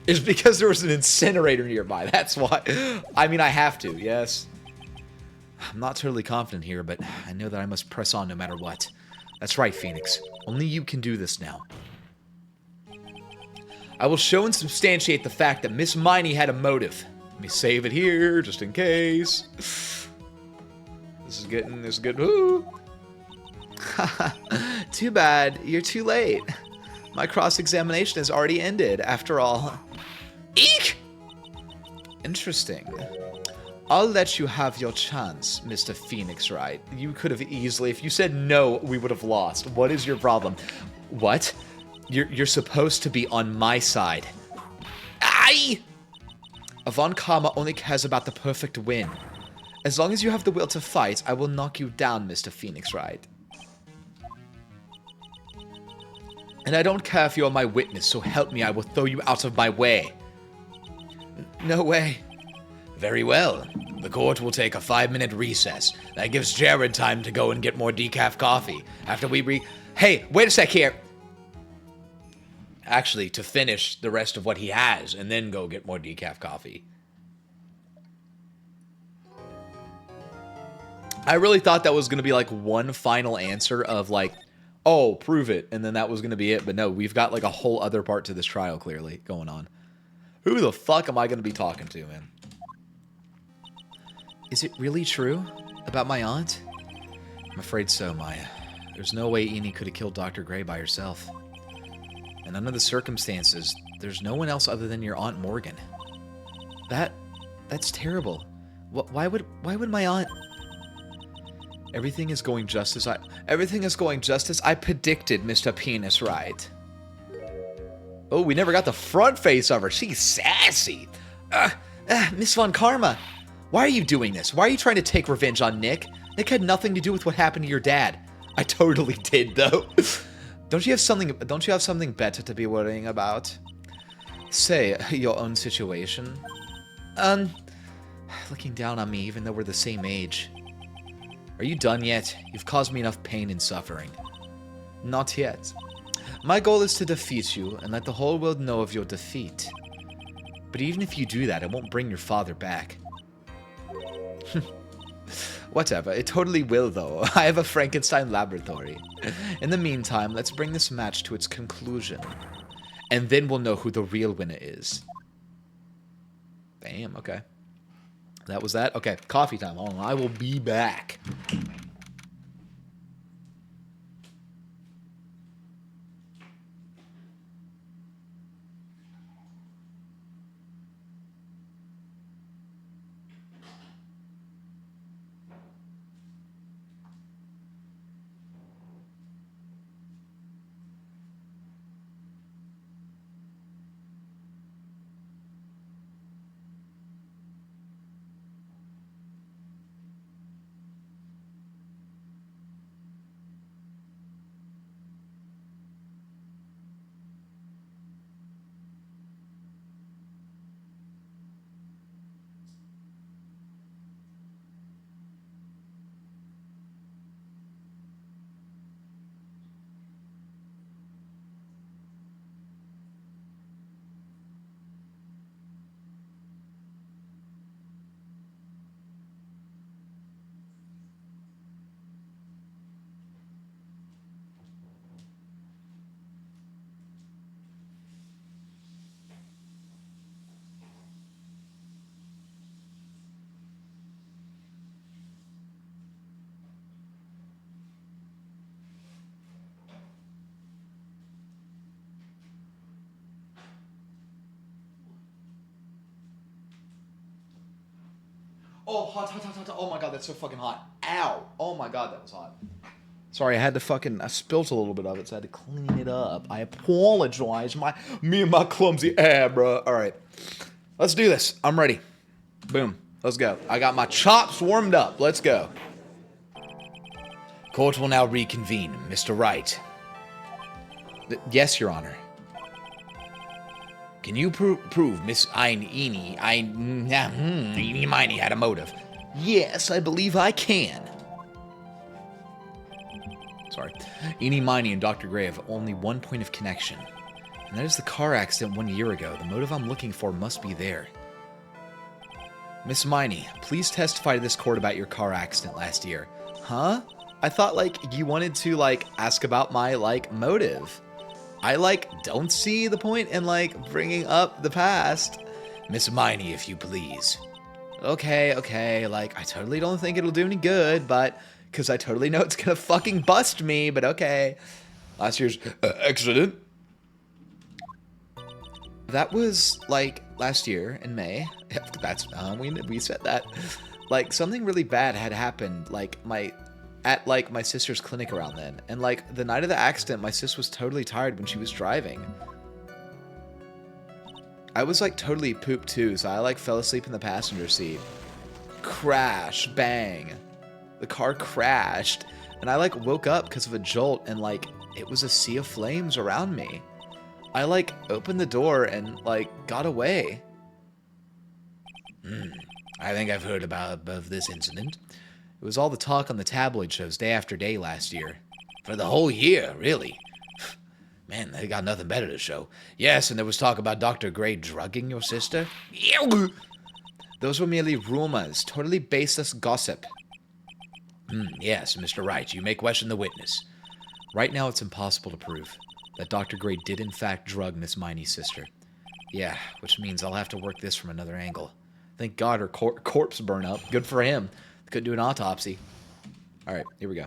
It's because there was an incinerator nearby. That's why. I mean, I have to, yes. I'm not totally confident here, but I know that I must press on no matter what. That's right, Phoenix. Only you can do this now. I will show and substantiate the fact that Miss Miney had a motive. Let me save it here, just in case. This is good. Ooh. Too bad. You're too late. My cross-examination has already ended, after all. Eek! Interesting. I'll let you have your chance, Mr. Phoenix Wright. You could have easily, if you said no, we would have lost. What is your problem? What? You're supposed to be on my side. Aye! Von Karma only cares about the perfect win. As long as you have the will to fight, I will knock you down, Mr. Phoenix Wright. And I don't care if you're my witness, so help me, I will throw you out of my way. No way. Very well. The court will take a 5-minute recess. That gives Jared time to go and get more decaf coffee. After we Hey, wait a sec here. Actually, to finish the rest of what he has, and then go get more decaf coffee. I really thought that was going to be like one final answer of like, oh, prove it, and then that was going to be it. But no, we've got like a whole other part to this trial clearly going on. Who the fuck am I going to be talking to, man? Is it really true about my aunt? I'm afraid so, Maya. There's no way Eenie could have killed Dr. Gray by herself. And under the circumstances, there's no one else other than your Aunt Morgan. That's terrible. Why would my aunt... Everything is going just as I predicted, Mr. Penis Wright. Oh, we never got the front face of her. She's sassy. Miss Von Karma, why are you doing this? Why are you trying to take revenge on Nick? Nick had nothing to do with what happened to your dad. I totally did, though. Don't you have something better to be worrying about? Say, your own situation. Looking down on me even though we're the same age. Are you done yet? You've caused me enough pain and suffering. Not yet. My goal is to defeat you and let the whole world know of your defeat. But even if you do that, it won't bring your father back. Whatever, it totally will though. I have a Frankenstein laboratory. In the meantime, let's bring this match to its conclusion. And then we'll know who the real winner is. Damn, okay. That was that? Okay, coffee time. Hold on, I will be back. Oh, hot, hot, hot, hot. Oh my god, that's so fucking hot. Ow. Oh my god, that was hot. Sorry, I spilt a little bit of it, so I had to clean it up. I apologize. Me and my clumsy bro. Alright. Let's do this. I'm ready. Boom. Let's go. I got my chops warmed up. Let's go. Court will now reconvene. Mr. Wright. Yes, Your Honor. Can you prove Miss Eeny Miny had a motive? Yes, I believe I can. Sorry. Eeny Miny and Dr. Gray have only one point of connection. And that is the car accident 1 year ago. The motive I'm looking for must be there. Miss Miney, please testify to this court about your car accident last year. Huh? I thought, you wanted to, ask about my, motive. I, don't see the point in, bringing up the past. Miss Miney, if you please. Okay, I totally don't think it'll do any good, but... Because I totally know it's gonna fucking bust me, but okay. Last year's accident. That was, last year in May. That's, we said that. Something really bad had happened, at my sister's clinic around then. And the night of the accident, my sis was totally tired when she was driving. I was totally pooped too, so I fell asleep in the passenger seat. Crash, bang. The car crashed, and I woke up because of a jolt, and it was a sea of flames around me. I opened the door and got away. I think I've heard of this incident. It was all the talk on the tabloid shows day after day last year. For the whole year, really? Man, they got nothing better to show. Yes, and there was talk about Dr. Gray drugging your sister. Those were merely rumors, totally baseless gossip. Yes, Mr. Wright, you may question the witness. Right now, it's impossible to prove that Dr. Gray did in fact drug Miss Miney's sister. Yeah, which means I'll have to work this from another angle. Thank God her corpse burned up. Good for him. Couldn't do an autopsy. Alright, here we go.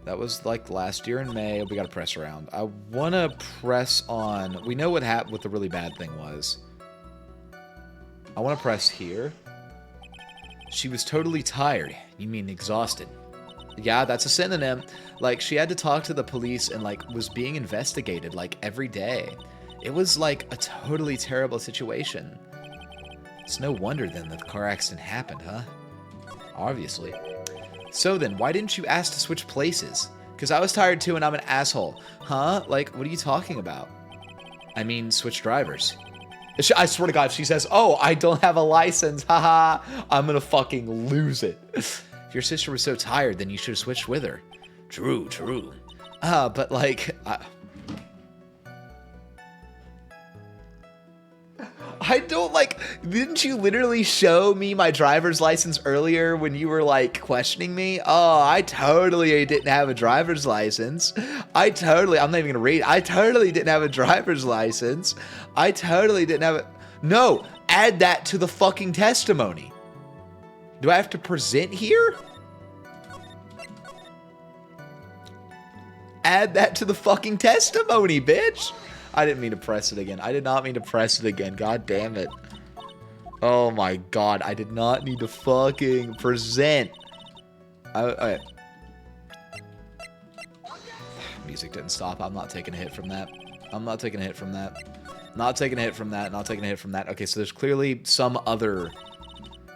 That was last year in May. We gotta press around. I wanna press on... We know what happened, what the really bad thing was. I wanna press here. She was totally tired. You mean exhausted? Yeah, that's a synonym. She had to talk to the police and, was being investigated, every day. It was, a totally terrible situation. It's no wonder, then, that the car accident happened, huh? Obviously. So then, why didn't you ask to switch places? Because I was tired too and I'm an asshole. Huh? Like, what are you talking about? I mean, switch drivers. I swear to God, if she says, oh, I don't have a license, haha, I'm gonna fucking lose it. If your sister was so tired, then you should have switched with her. True, true. But like, I don't like, didn't you literally show me my driver's license earlier when you were like questioning me? Oh, I totally didn't have a driver's license. I'm not even gonna read. I totally didn't have a driver's license. I totally didn't have it. No, add that to the fucking testimony. Do I have to present here? Add that to the fucking testimony, bitch. I didn't mean to press it again. I did not mean to press it again. God damn it. Oh my God. I did not need to fucking present. Okay. Music didn't stop. I'm not taking a hit from that. I'm not taking a hit from that. Not taking a hit from that. Not taking a hit from that. Okay, so there's clearly some other...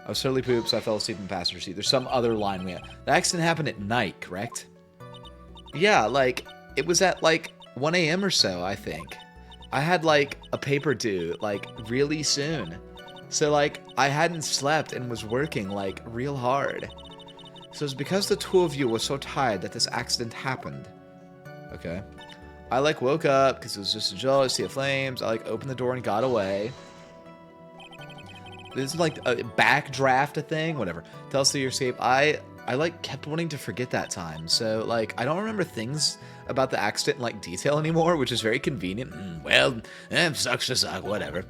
I was totally pooped, so I fell asleep in the passenger seat. There's some other line we had. The accident happened at night, correct? Yeah, like, it was at like 1 a.m. or so, I think. I had like a paper due like really soon. So like I hadn't slept and was working like real hard. So it's because the two of you were so tired that this accident happened. Okay. I like woke up because it was just a jealousy of flames. I like opened the door and got away. This is like a backdraft a thing, whatever. Tell us your escape. I like kept wanting to forget that time. So like I don't remember things about the accident in like detail anymore, which is very convenient. Sucks to suck, whatever.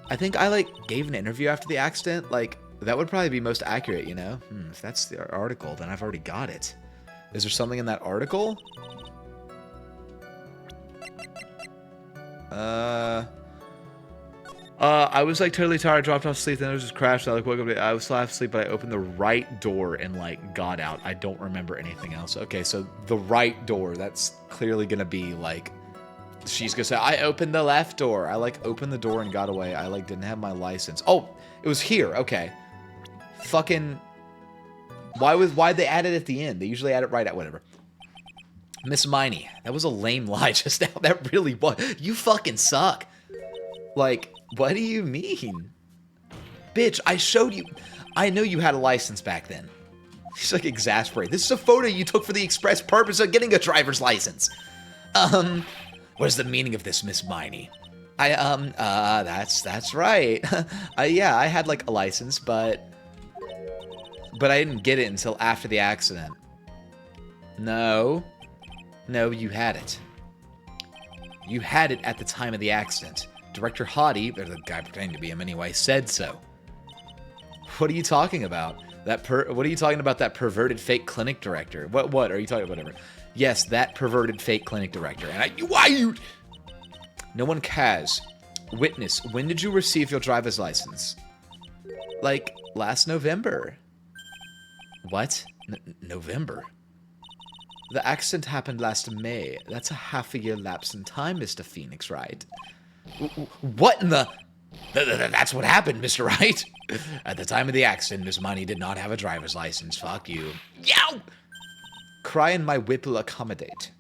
I think I like gave an interview after the accident. Like that would probably be most accurate, you know? If that's the article, then I've already got it. Is there something in that article? I was like totally tired, dropped off sleep, then it just crashed. I like woke up, I was still half asleep, but I opened the right door and like got out. I don't remember anything else. Okay, so the right door, that's clearly gonna be like, she's gonna say, I opened the left door. I like opened the door and got away. I like didn't have my license. Oh, it was here. Okay. Fucking, why'd they add it at the end? They usually add it right at whatever. Miss Miney, that was a lame lie just now. That really was. You fucking suck. Like, what do you mean? Bitch, I showed you. I know you had a license back then. He's like exasperated. This is a photo you took for the express purpose of getting a driver's license. What is the meaning of this, Miss Miney? That's right. Yeah, I had like a license, but I didn't get it until after the accident. No, you had it. You had it at the time of the accident. Director Hottie, or the guy pretending to be him anyway, said so. What are you talking about? What are you talking about? That perverted fake clinic director? What are you talking about? Whatever. Yes, that perverted fake clinic director. And why you? No one cares. Witness, when did you receive your driver's license? Like last November. What? November? The accident happened last May. That's a half a year lapse in time, Mr. Phoenix, right? What in the... That's what happened, Mr. Wright. At the time of the accident, Miss Money did not have a driver's license. Fuck you. Yow! Cry and my whip will accommodate.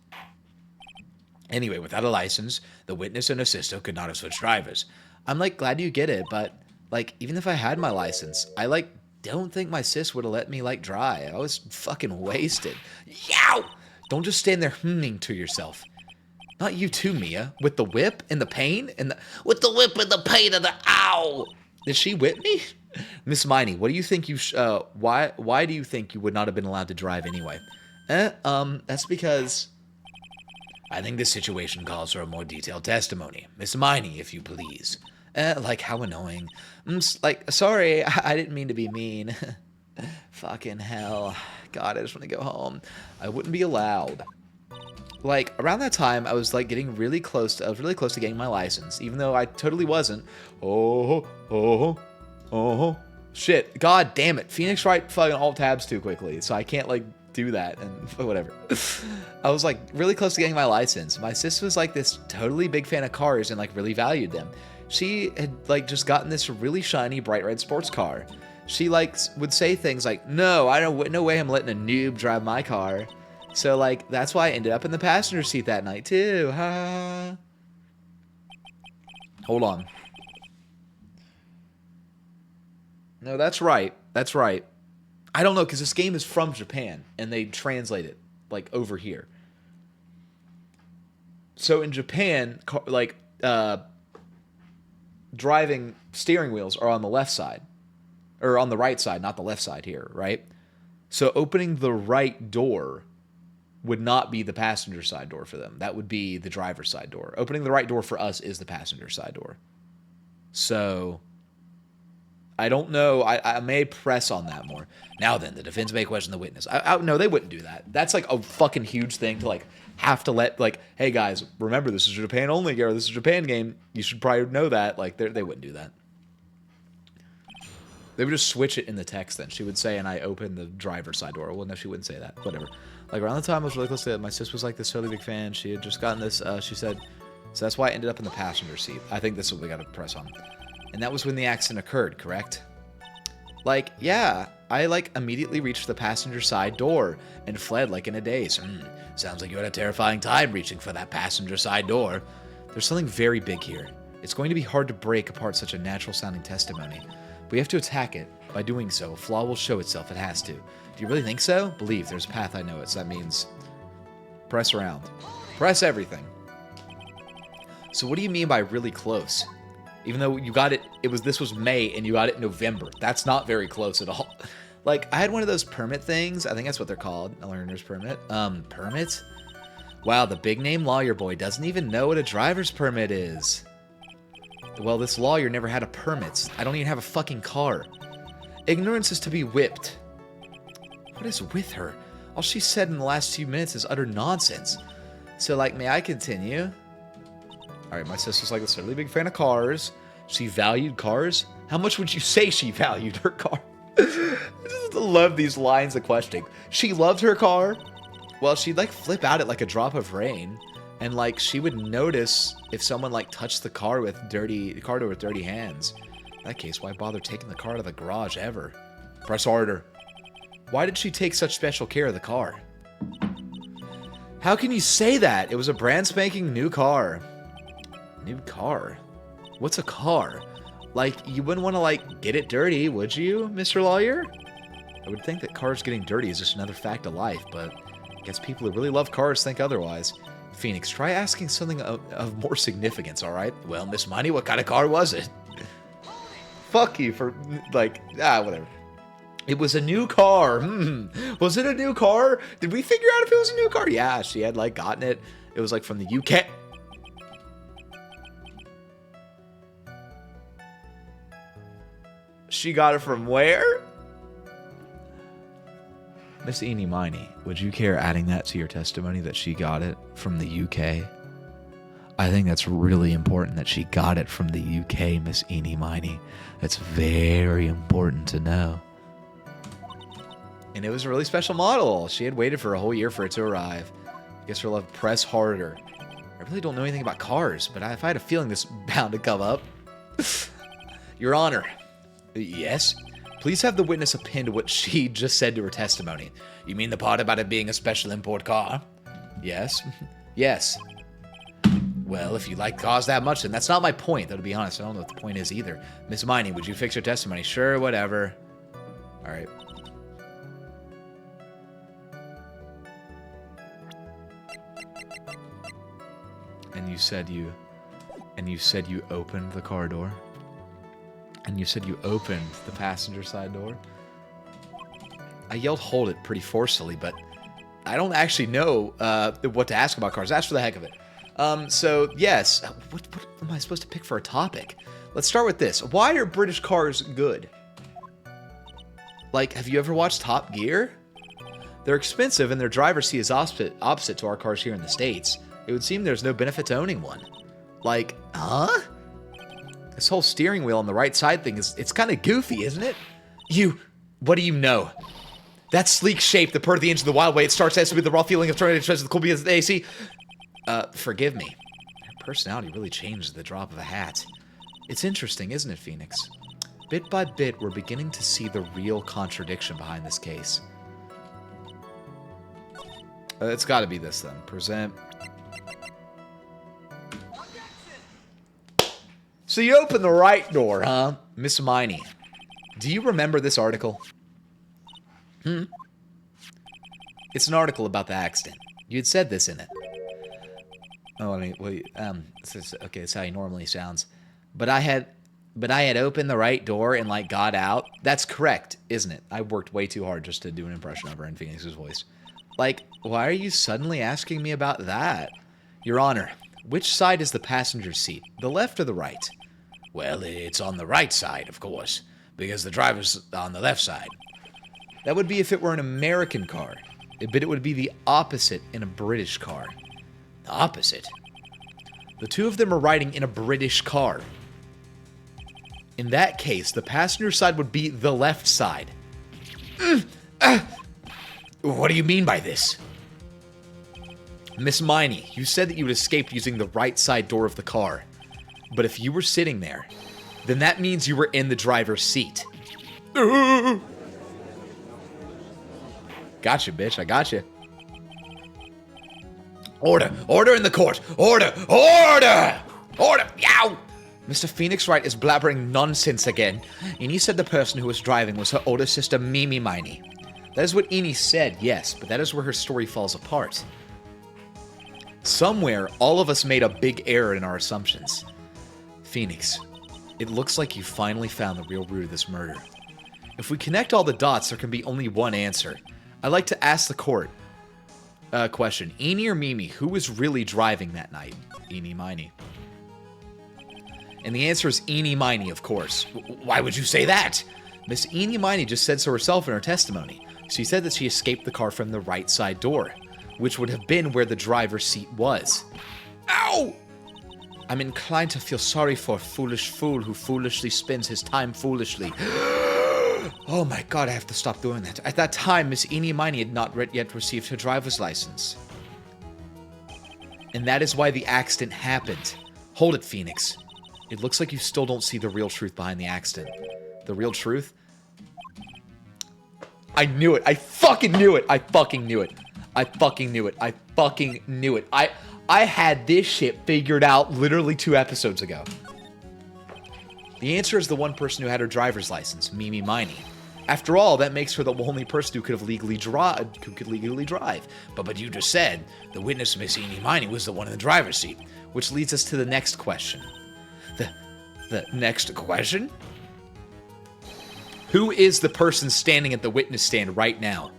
Anyway, without a license, the witness and her sister could not have switched drivers. I'm, like, glad you get it, but, like, even if I had my license, I, like, don't think my sis would have let me, like, drive. I was fucking wasted. Yow! Don't just stand there hmming to yourself. Not you too, Mia. With the whip and the pain and the... With the whip and the pain and the... Ow! Did she whip me? Miss Miney, what do you think you... why do you think you would not have been allowed to drive anyway? That's because... I think this situation calls for a more detailed testimony. Miss Miney, if you please. Like, how annoying. Like, sorry, I didn't mean to be mean. Fucking hell. God, I just want to go home. I wouldn't be allowed. Like, around that time, I was, like, getting really close to... I was really close to getting my license, even though I totally wasn't. Shit. God damn it. Phoenix Wright fucking alt tabs too quickly, so I can't, like, do that, and whatever. I was, like, really close to getting my license. My sister was, like, this totally big fan of cars and, like, really valued them. She had, like, just gotten this really shiny, bright red sports car. She, like, would say things like, no way I'm letting a noob drive my car. So, like, that's why I ended up in the passenger seat that night, too. Ha. Hold on. No, that's right. That's right. I don't know, because this game is from Japan, and they translate it, like, over here. So, in Japan, like, driving steering wheels are on the left side. Or on the right side, not the left side here, right? So, opening the right door would not be the passenger side door for them. That would be the driver's side door. Opening the right door for us is the passenger side door. So, I don't know. I may press on that more. Now then, the defense may question the witness. No, they wouldn't do that. That's like a fucking huge thing to like have to let, like, hey guys, remember this is Japan only, or this is a Japan game. You should probably know that. Like, they wouldn't do that. They would just switch it in the text then. She would say, and I opened the driver's side door. Well, no, she wouldn't say that. Whatever. Like, around the time I was really close to it, my sis was like this totally big fan. She had just gotten this. She said, so that's why I ended up in the passenger seat. I think this is what we got to press on. And that was when the accident occurred, correct? Like, yeah. I, like, immediately reached the passenger side door and fled, like, in a daze. Sounds like you had a terrifying time reaching for that passenger side door. There's something very big here. It's going to be hard to break apart such a natural-sounding testimony. We have to attack it. By doing so, a flaw will show itself. It has to. Do you really think so? Believe. There's a path I know it. So that means press around. Press everything. So what do you mean by really close? Even though you got it, this was May and you got it in November. That's not very close at all. Like, I had one of those permit things. I think that's what they're called. A learner's permit. Permit? Wow, the big name lawyer boy doesn't even know what a driver's permit is. Well, this lawyer never had a permit. I don't even have a fucking car. Ignorance is to be whipped. What is with her? All she said in the last few minutes is utter nonsense. So, like, may I continue? Alright, my sister's like a really big fan of cars. She valued cars. How much would you say she valued her car? I just love these lines of questioning. She loved her car. Well, she'd like flip out at like a drop of rain. And like she would notice if someone like touched the car with dirty hands. In that case, why bother taking the car out of the garage ever? Press harder. Why did she take such special care of the car? How can you say that? It was a brand spanking new car. New car? What's a car? Like, you wouldn't want to, like, get it dirty, would you, Mr. Lawyer? I would think that cars getting dirty is just another fact of life, but I guess people who really love cars think otherwise. Phoenix, try asking something of more significance, alright? Well, Miss Miney, what kind of car was it? Fuck you for, like, whatever. It was a new car. Was it a new car? Did we figure out if it was a new car? Yeah, she had, like, gotten it. It was, like, from the UK. She got it from where? Miss Eenie Miney, would you care adding that to your testimony that she got it from the UK? I think that's really important that she got it from the UK, Miss Eenie Miney. That's very important to know. And it was a really special model. She had waited for a whole year for it to arrive. I guess her love press harder. I really don't know anything about cars, but if I had a feeling this was bound to come up. Your Honor. Yes? Please have the witness append what she just said to her testimony. You mean the part about it being a special import car? Yes. Yes. Well, if you like cars that much, then that's not my point, though, to be honest. I don't know what the point is either. Miss Miney, would you fix your testimony? Sure, whatever. Alright. And you said you opened the car door? And you said you opened the passenger side door? I yelled hold it pretty forcefully, but I don't actually know what to ask about cars. Ask for the heck of it. So, yes. What am I supposed to pick for a topic? Let's start with this. Why are British cars good? Like, have you ever watched Top Gear? They're expensive, and their driver's seat is opposite to our cars here in the States. It would seem there's no benefit to owning one. Like, huh? This whole steering wheel on the right side thing it's kind of goofy, isn't it? What do you know? That sleek shape, the purr of the engine, the wild way it starts, has to be the raw feeling of trying to trust the cool beats of the AC. Forgive me. Her personality really changed at the drop of a hat. It's interesting, isn't it, Phoenix? Bit by bit, we're beginning to see the real contradiction behind this case. It's got to be this then. Present. So you open the right door, huh? Miss Miney. Do you remember this article? It's an article about the accident. You had said this in it. Oh, I mean, well, okay, that's how he normally sounds. But I had opened the right door and, like, got out. That's correct, isn't it? I worked way too hard just to do an impression of her in Phoenix's voice. Like, why are you suddenly asking me about that? Your Honor, which side is the passenger seat? The left or the right? Well, it's on the right side, of course, because the driver's on the left side. That would be if it were an American car. But it would be the opposite in a British car. The opposite? The two of them are riding in a British car. In that case, the passenger side would be the left side. What do you mean by this? Miss Miney, you said that you had escaped using the right side door of the car. But if you were sitting there, then that means you were in the driver's seat. Gotcha, bitch. I gotcha. Order! Order in the court! Order! Order! Order! Yow! Mr. Phoenix Wright is blabbering nonsense again. Eni said the person who was driving was her older sister, Mimi Miney. That is what Eni said, yes, but that is where her story falls apart. Somewhere, all of us made a big error in our assumptions. Phoenix, it looks like you finally found the real root of this murder. If we connect all the dots, there can be only one answer. I'd like to ask the court a question. Eni or Mimi, who was really driving that night? Eni Miney. And the answer is Eni Miney, of course. Why would you say that? Miss Eni Miney just said so herself in her testimony. She said that she escaped the car from the right side door, which would have been where the driver's seat was. Ow! I'm inclined to feel sorry for a foolish fool who foolishly spends his time foolishly. Oh my god, I have to stop doing that. At that time, Miss Eni Miney had not yet received her driver's license. And that is why the accident happened. Hold it, Phoenix. It looks like you still don't see the real truth behind the accident. The real truth? I knew it. I fucking knew it. I fucking knew it. I fucking knew it. I fucking knew it. I had this shit figured out literally 2 episodes ago. The answer is the one person who had her driver's license, Mimi Miney. After all, that makes her the only person who could legally drive. But you just said the witness, Miss Eni Miney, was the one in the driver's seat. Which leads us to the next question. The next question? Who is the person standing at the witness stand right now?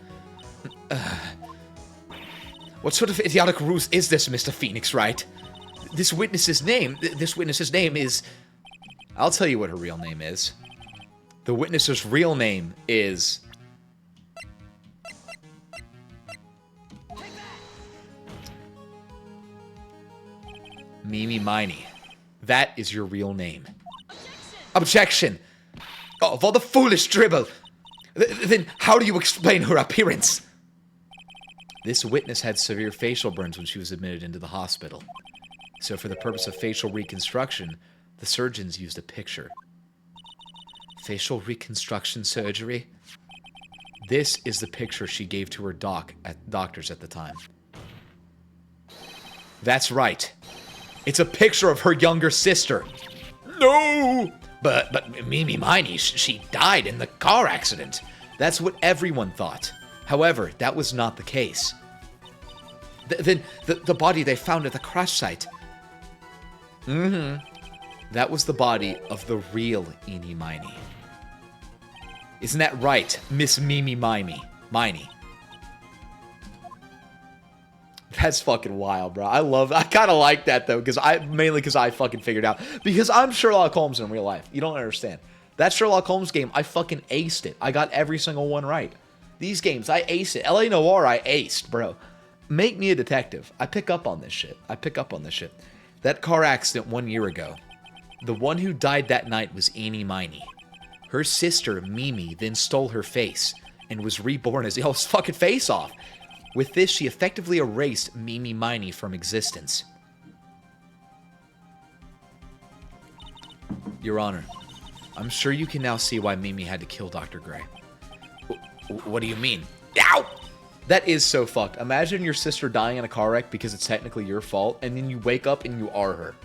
What sort of idiotic ruse is this, Mr. Phoenix Wright? This witness's name is... I'll tell you what her real name is. The witness's real name is... Mimi Miney. That is your real name. Objection! Oh, of all the foolish dribble! Then how do you explain her appearance? This witness had severe facial burns when she was admitted into the hospital. So for the purpose of facial reconstruction, the surgeons used a picture. Facial reconstruction surgery? This is the picture she gave to her doctors at the time. That's right. It's a picture of her younger sister. No! But Mimi Miney, she died in the car accident. That's what everyone thought. However, that was not the case. Then the body they found at the crash site. That was the body of the real Eni Miney. Isn't that right, Miss Mimi Miney? That's fucking wild, bro. I kind of like that, though, mainly because I fucking figured out. Because I'm Sherlock Holmes in real life. You don't understand. That Sherlock Holmes game, I fucking aced it. I got every single one right. These games, I aced it. L.A. Noire, I aced, bro. Make me a detective. I pick up on this shit. That car accident 1 year ago. The one who died that night was Eni Miney. Her sister, Mimi, then stole her face and was reborn as the fucking face off. With this, she effectively erased Mimi Miney from existence. Your Honor, I'm sure you can now see why Mimi had to kill Dr. Gray. What do you mean? Ow! That is so fucked. Imagine your sister dying in a car wreck because it's technically your fault, and then you wake up and you are her.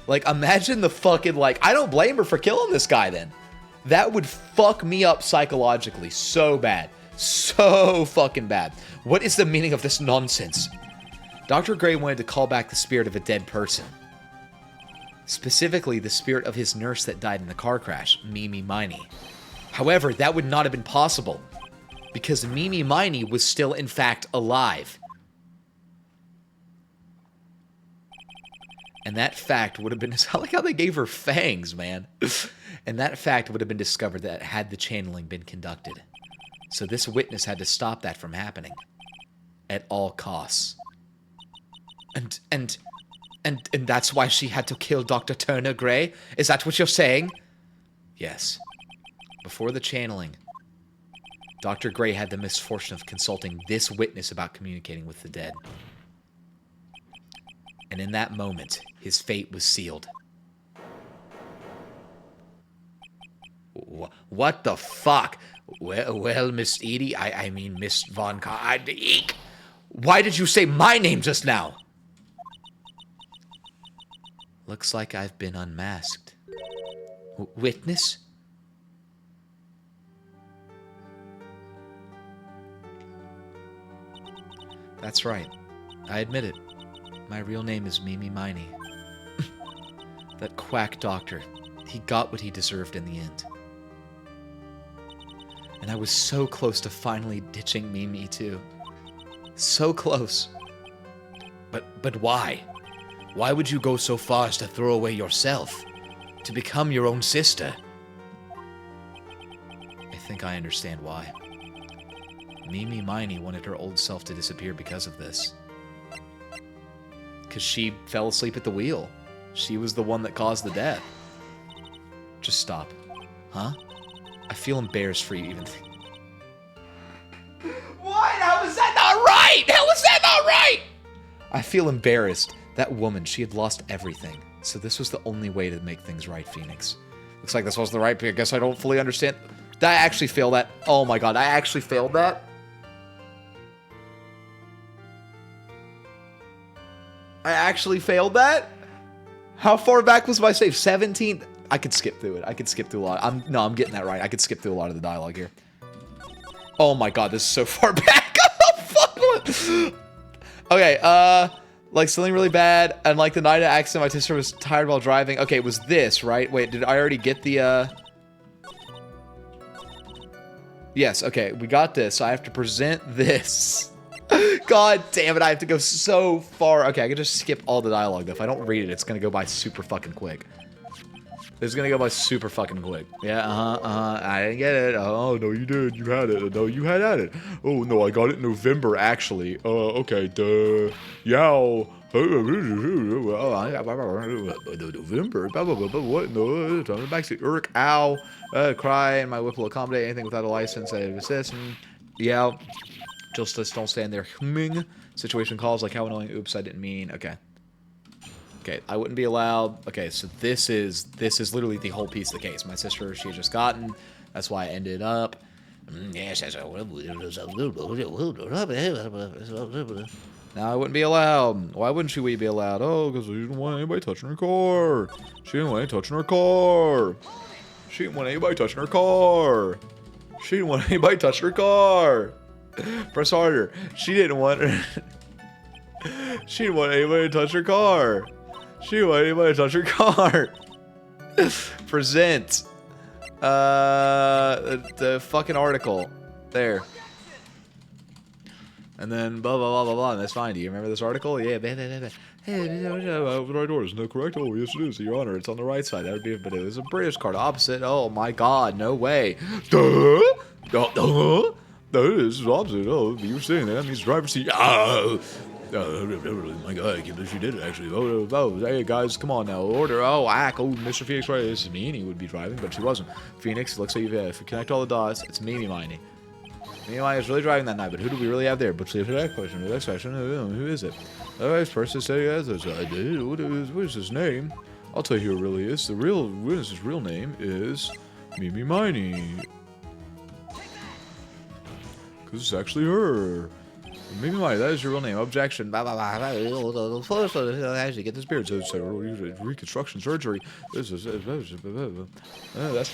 Like, imagine the fucking, like, I don't blame her for killing this guy then. That would fuck me up psychologically so bad. So fucking bad. What is the meaning of this nonsense? Dr. Gray wanted to call back the spirit of a dead person. Specifically, the spirit of his nurse that died in the car crash, Mimi Miney. However, that would not have been possible, because Mimi Miney was still, in fact, alive. And that fact would have been... I like how they gave her fangs, man. And that fact would have been discovered that had the channeling been conducted. So this witness had to stop that from happening. At all costs. And that's why she had to kill Dr. Turner Gray? Is that what you're saying? Yes. Before the channeling, Dr. Gray had the misfortune of consulting this witness about communicating with the dead. And in that moment, his fate was sealed. What the fuck? Well, Miss Edie, I mean, Miss Von Eek. Why did you say my name just now? Looks like I've been unmasked. Witness? That's right. I admit it. My real name is Mimi Miney. That quack doctor. He got what he deserved in the end. And I was so close to finally ditching Mimi, too. So close. But why? Why would you go so far as to throw away yourself? To become your own sister? I think I understand why. Mimi Miney wanted her old self to disappear because of this. Because she fell asleep at the wheel. She was the one that caused the death. Just stop. Huh? I feel embarrassed for you even thinking. What? How was that not right? How was that not right? I feel embarrassed. That woman, she had lost everything. So this was the only way to make things right, Phoenix. Looks like this was the right pick. I guess I don't fully understand. Did I actually fail that? Oh my god, I actually failed that? I actually failed that? How far back was my save? 17? I could skip through it. I could skip through a lot. I'm getting that right. I could skip through a lot of the dialogue here. Oh my god, this is so far back. Fuck. Okay, like something really bad, and like the night of accident, my sister was tired while driving. Okay, it was this, right? Wait, did I already get the, Yes, okay, we got this, so I have to present this. God damn it, I have to go so far. Okay, I can just skip all the dialogue, though. If I don't read it, it's gonna go by super fucking quick. It's gonna go by super fucking quick. Yeah, I didn't get it. Oh, no, you did. You had it. No, you had it. Oh, no, I got it in November, actually. Okay, duh. Yow. November? What? No, time to backseat. Irk, ow. Cry, and my whip will accommodate anything without a license. I assist. Yeah. Just don't stand there humming. Situation calls like how annoying. Oops, I didn't mean. Okay. Okay, I wouldn't be allowed. Okay, so this is literally the whole piece of the case. My sister, she had just gotten. That's why I ended up. Yes, now I wouldn't be allowed. Why wouldn't she be allowed? Oh, because she didn't want anybody touching her car. She didn't want anybody touching her car. She didn't want anybody touching her car. She didn't want anybody touching her car. Press harder. She didn't want She didn't want anybody to touch her car. She didn't want anybody to touch her car. Present. The fucking article. There. And then blah, blah, blah, blah, blah. And that's fine. Do you remember this article? Yeah. Hey, the right order. Isn't that correct? Oh, yes, it is. Your Honor, it's on the right side. That would be, but it was a British card. Opposite. Oh, my God. No way. Duh. Duh. This is opposite. Oh, you were saying that means driver's seat. Oh, my God, I can't believe she did it, actually. Oh, hey, guys, come on now. Order. Oh, ack. Oh, Mr. Phoenix, right. This is Mimi would be driving, but she wasn't. Phoenix, looks like if you connect all the dots, it's Mimi Miney. Mimi Miney was really driving that night, but who do we really have there? But the next question, who is it? The next person said yes, I did. What is his name? I'll tell you who it really is. His real name is Mimi Miney. Because it's actually her. Mimi Maya, that is your real name. Objection. Blah, blah, blah. Actually, get this beard. So reconstruction surgery. That's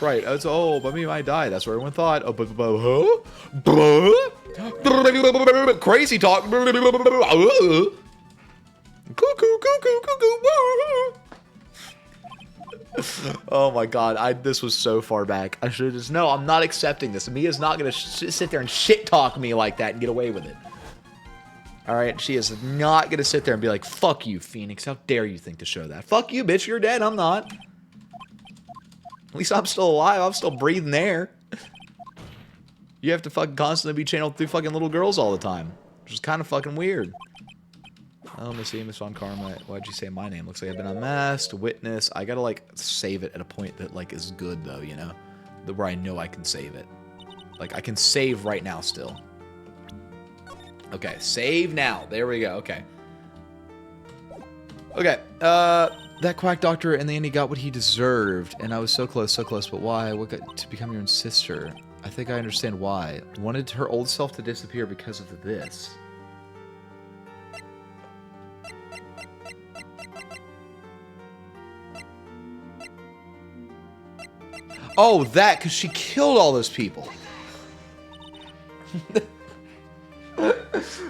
right. That's but Mimi Maya died. That's what everyone thought. Crazy talk. Oh my god, this was so far back. I should just, no, I'm not accepting this. Mia's not gonna sit there and shit talk me like that and get away with it. Alright, she is not gonna sit there and be like, fuck you, Phoenix, how dare you think to show that? Fuck you, bitch, you're dead, I'm not. At least I'm still alive, I'm still breathing air. You have to fucking constantly be channeled through fucking little girls all the time. Which is kind of fucking weird. Oh, Miss Von Karma, why'd you say my name? Looks like I've been unmasked, witness. I gotta, like, save it at a point that, like, is good, though, you know? Where I know I can save it. Like, I can save right now still. Okay, save now. There we go, okay. Okay, that quack doctor in the end, he got what he deserved, and I was so close, but why? What got to become your own sister? I think I understand why. Wanted her old self to disappear because of this. Oh, that, because she killed all those people.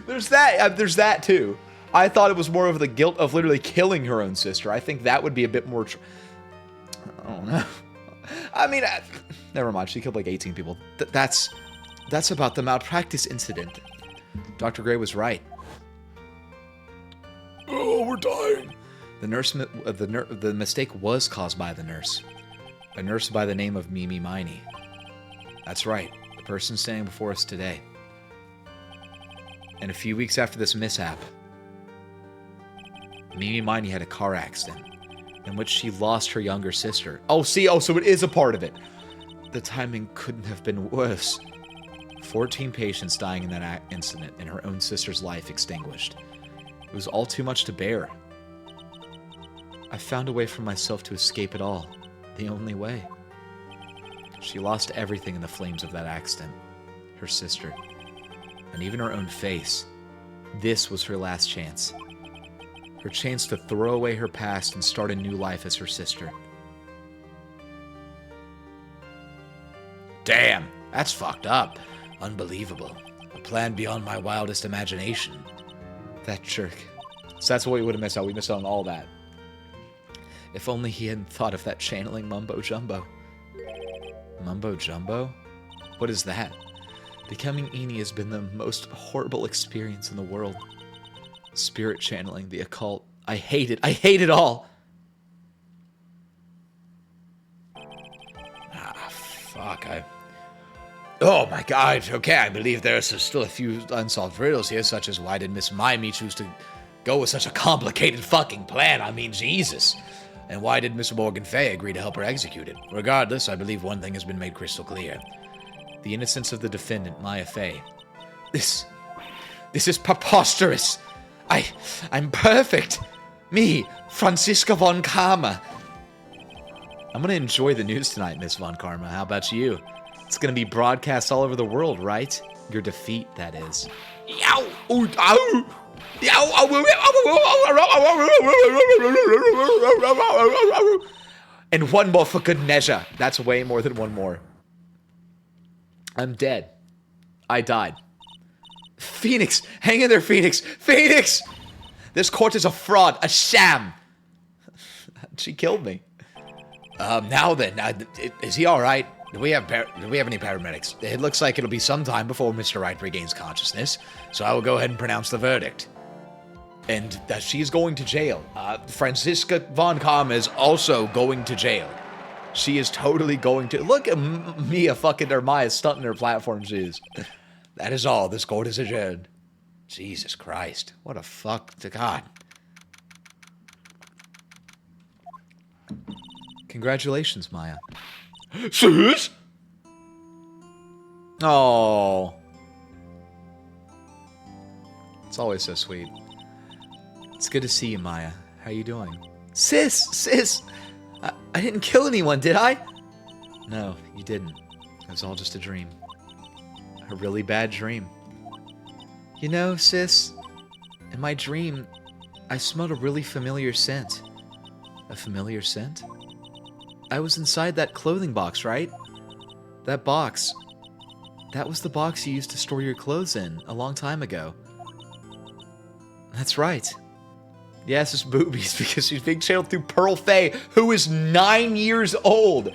There's that too. I thought it was more of the guilt of literally killing her own sister. I think that would be a bit more... I don't know. I mean, never mind. She killed like 18 people. That's about the malpractice incident. Dr. Gray was right. Oh, we're dying. The mistake was caused by the nurse. A nurse by the name of Mimi Miney. That's right, the person standing before us today. And a few weeks after this mishap, Mimi Miney had a car accident in which she lost her younger sister. Oh, see, so it is a part of it. The timing couldn't have been worse. 14 patients dying in that incident and her own sister's life extinguished. It was all too much to bear. I found a way for myself to escape it all. The only way. She lost everything in the flames of that accident. Her sister. And even her own face. This was her last chance. Her chance to throw away her past and start a new life as her sister. Damn, that's fucked up. Unbelievable. A plan beyond my wildest imagination. That jerk. So that's what we would have missed out. We missed out on all that. If only he hadn't thought of that channeling mumbo-jumbo. Mumbo-jumbo? What is that? Becoming Eni has been the most horrible experience in the world. Spirit channeling, the occult. I hate it. I hate it all! Ah, fuck. Oh my god. Okay, I believe there's still a few unsolved riddles here, such as why did Miss Mimey choose to go with such a complicated fucking plan? I mean, Jesus. And why did Miss Morgan Fay agree to help her execute it? Regardless, I believe one thing has been made crystal clear. The innocence of the defendant, Maya Fay. This is preposterous. I'm perfect. Me, Franziska von Karma. I'm gonna enjoy the news tonight, Miss von Karma. How about you? It's gonna be broadcast all over the world, right? Your defeat, that is. Yow! Ooh, ow! And one more for good measure. That's way more than one more. I'm dead. I died. Phoenix! Hang in there, Phoenix! Phoenix! This court is a fraud, a sham. She killed me. Now then, is he alright? Do we have any paramedics? It looks like it'll be some time before Mr. Wright regains consciousness, so I will go ahead and pronounce the verdict. And that she's going to jail. Franziska von Karma is also going to jail. She is totally going to... Look at Mia fucking... Or Maya stunting her platform shoes. That is all. This court is adjourned. Jesus Christ. What a fuck to God. Congratulations, Maya. Sis? Oh. It's always so sweet. It's good to see you, Maya. How you doing? Sis! I didn't kill anyone, did I? No, you didn't. It was all just a dream. A really bad dream. You know, sis, in my dream, I smelled a really familiar scent. A familiar scent? I was inside that clothing box, right? That box. That was the box you used to store your clothes in a long time ago. That's right. Yes, it's boobies because she's being channeled through Pearl Faye, who is 9 years old.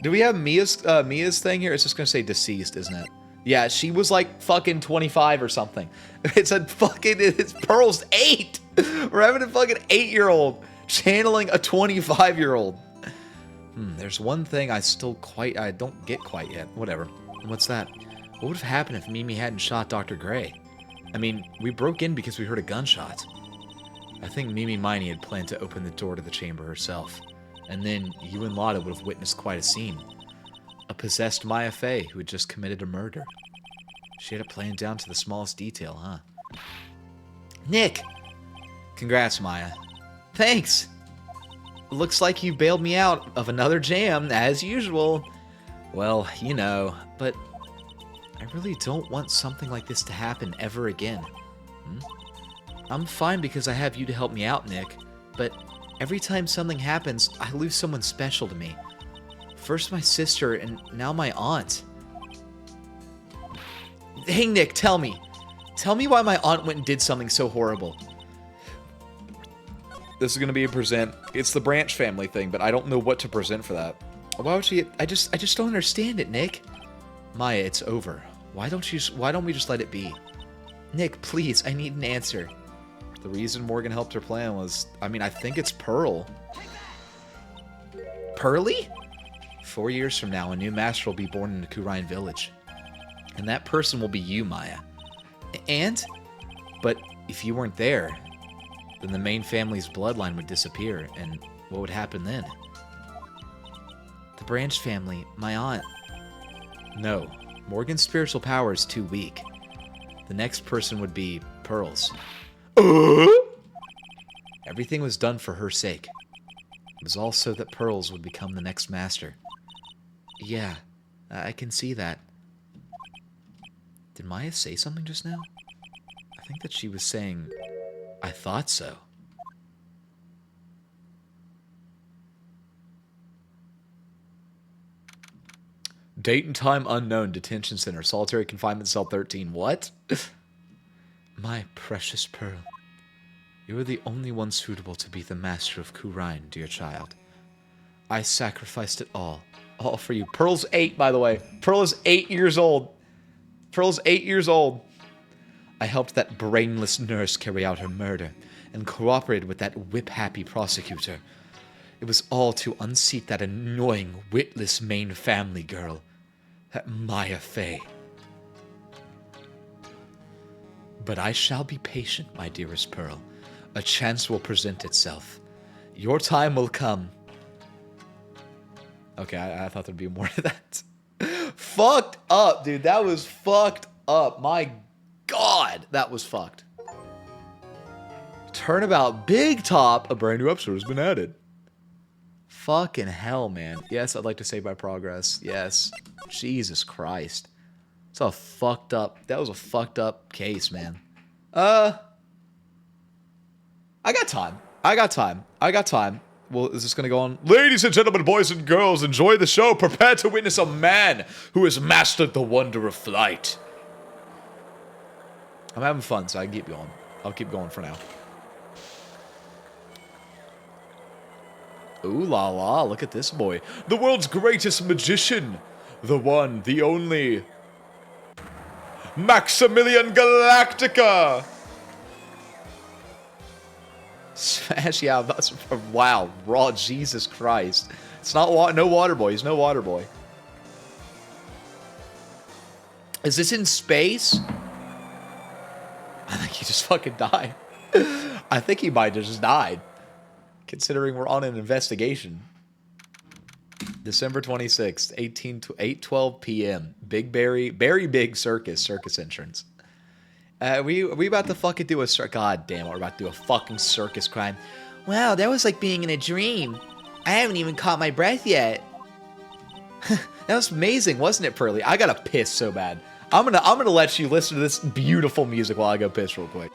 Do we have Mia's thing here? It's just gonna say deceased, isn't it? Yeah, she was like fucking 25 or something. It's Pearl's 8. We're having a fucking 8-year-old channeling a 25-year-old. There's one thing I don't get quite yet. Whatever. What's that? What would have happened if Mimi hadn't shot Dr. Gray? I mean, we broke in because we heard a gunshot. I think Mimi Miney had planned to open the door to the chamber herself. And then you and Lotta would have witnessed quite a scene. A possessed Maya Fey who had just committed a murder. She had it planned down to the smallest detail, huh? Nick! Congrats, Maya. Thanks! Looks like you bailed me out of another jam, as usual. Well, you know, but I really don't want something like this to happen ever again. I'm fine because I have you to help me out, Nick, but every time something happens, I lose someone special to me. First my sister, and now my aunt. Hey, Nick, tell me. Tell me why my aunt went and did something so horrible. This is going to be a present. It's the Branch family thing, but I don't know what to present for that. Why would she... I just don't understand it, Nick. Maya, it's over. Why don't we just let it be? Nick, please, I need an answer. The reason Morgan helped her plan was... I mean, I think it's Pearl. Pearly? 4 years from now, a new master will be born in the Kurine village. And that person will be you, Maya. And? But if you weren't there, then the main family's bloodline would disappear, and what would happen then? The Branch family, my aunt. No, Morgan's spiritual power is too weak. The next person would be Pearl's. Everything was done for her sake. It was all so that Pearl's would become the next master. Yeah, I can see that. Did Maya say something just now? I think that she was saying, I thought so. Date and time unknown, detention center, solitary confinement cell 13. What? My precious Pearl. You are the only one suitable to be the master of Kurine, dear child. I sacrificed it all for you. Pearl's 8, by the way. Pearl is 8 years old. Pearl's 8 years old. I helped that brainless nurse carry out her murder and cooperated with that whip-happy prosecutor. It was all to unseat that annoying, witless main family girl, that Maya Fey. But I shall be patient, my dearest Pearl. A chance will present itself. Your time will come. Okay, I thought there'd be more to that. Fucked up, dude. That was fucked up. My God, that was fucked. Turnabout Big Top. A brand new episode has been added. Fucking hell, man. Yes, I'd like to save my progress. Yes. Jesus Christ. It's a fucked up. That was a fucked up case, man. I got time. I got time. Well, is this going to go on? Ladies and gentlemen, boys and girls, enjoy the show. Prepare to witness a man who has mastered the wonder of flight. I'm having fun, so I can keep going. I'll keep going for now. Ooh la la, look at this boy. The world's greatest magician. The one, the only. Maximilian Galactica. Smash, yeah, that's, wow, raw, Jesus Christ. It's not, no water boy, he's no water boy. Is this in space? I think he just fucking died. I think he might have just died. Considering we're on an investigation. December 26th, 8:12 p.m. Big Berry Big Circus entrance. We about to fucking do a God damn it, we're about to do a fucking circus crime. Wow, that was like being in a dream. I haven't even caught my breath yet. That was amazing, wasn't it, Pearly? I gotta piss so bad. I'm gonna let you listen to this beautiful music while I go piss real quick.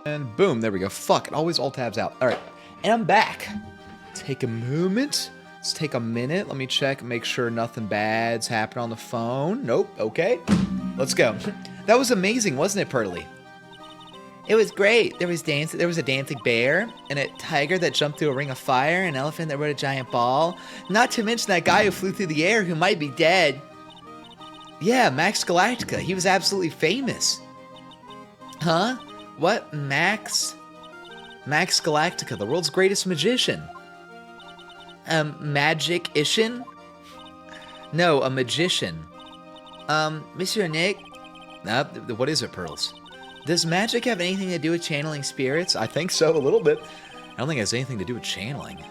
And boom, there we go. Fuck, it always all tabs out. All right, and I'm back. Take a moment. Let's take a minute. Let me check, make sure nothing bad's happened on the phone. Nope, okay. Let's go. That was amazing, wasn't it, Pearly? It was great. There was a dancing bear, and a tiger that jumped through a ring of fire, an elephant that rode a giant ball. Not to mention that guy who flew through the air who might be dead. Yeah, Max Galactica. He was absolutely famous. Huh? What? Max Galactica, the world's greatest magician. Magician? No, a magician. Mr. Nick? What is it, Pearls? Does magic have anything to do with channeling spirits? I think so, a little bit. I don't think it has anything to do with channeling.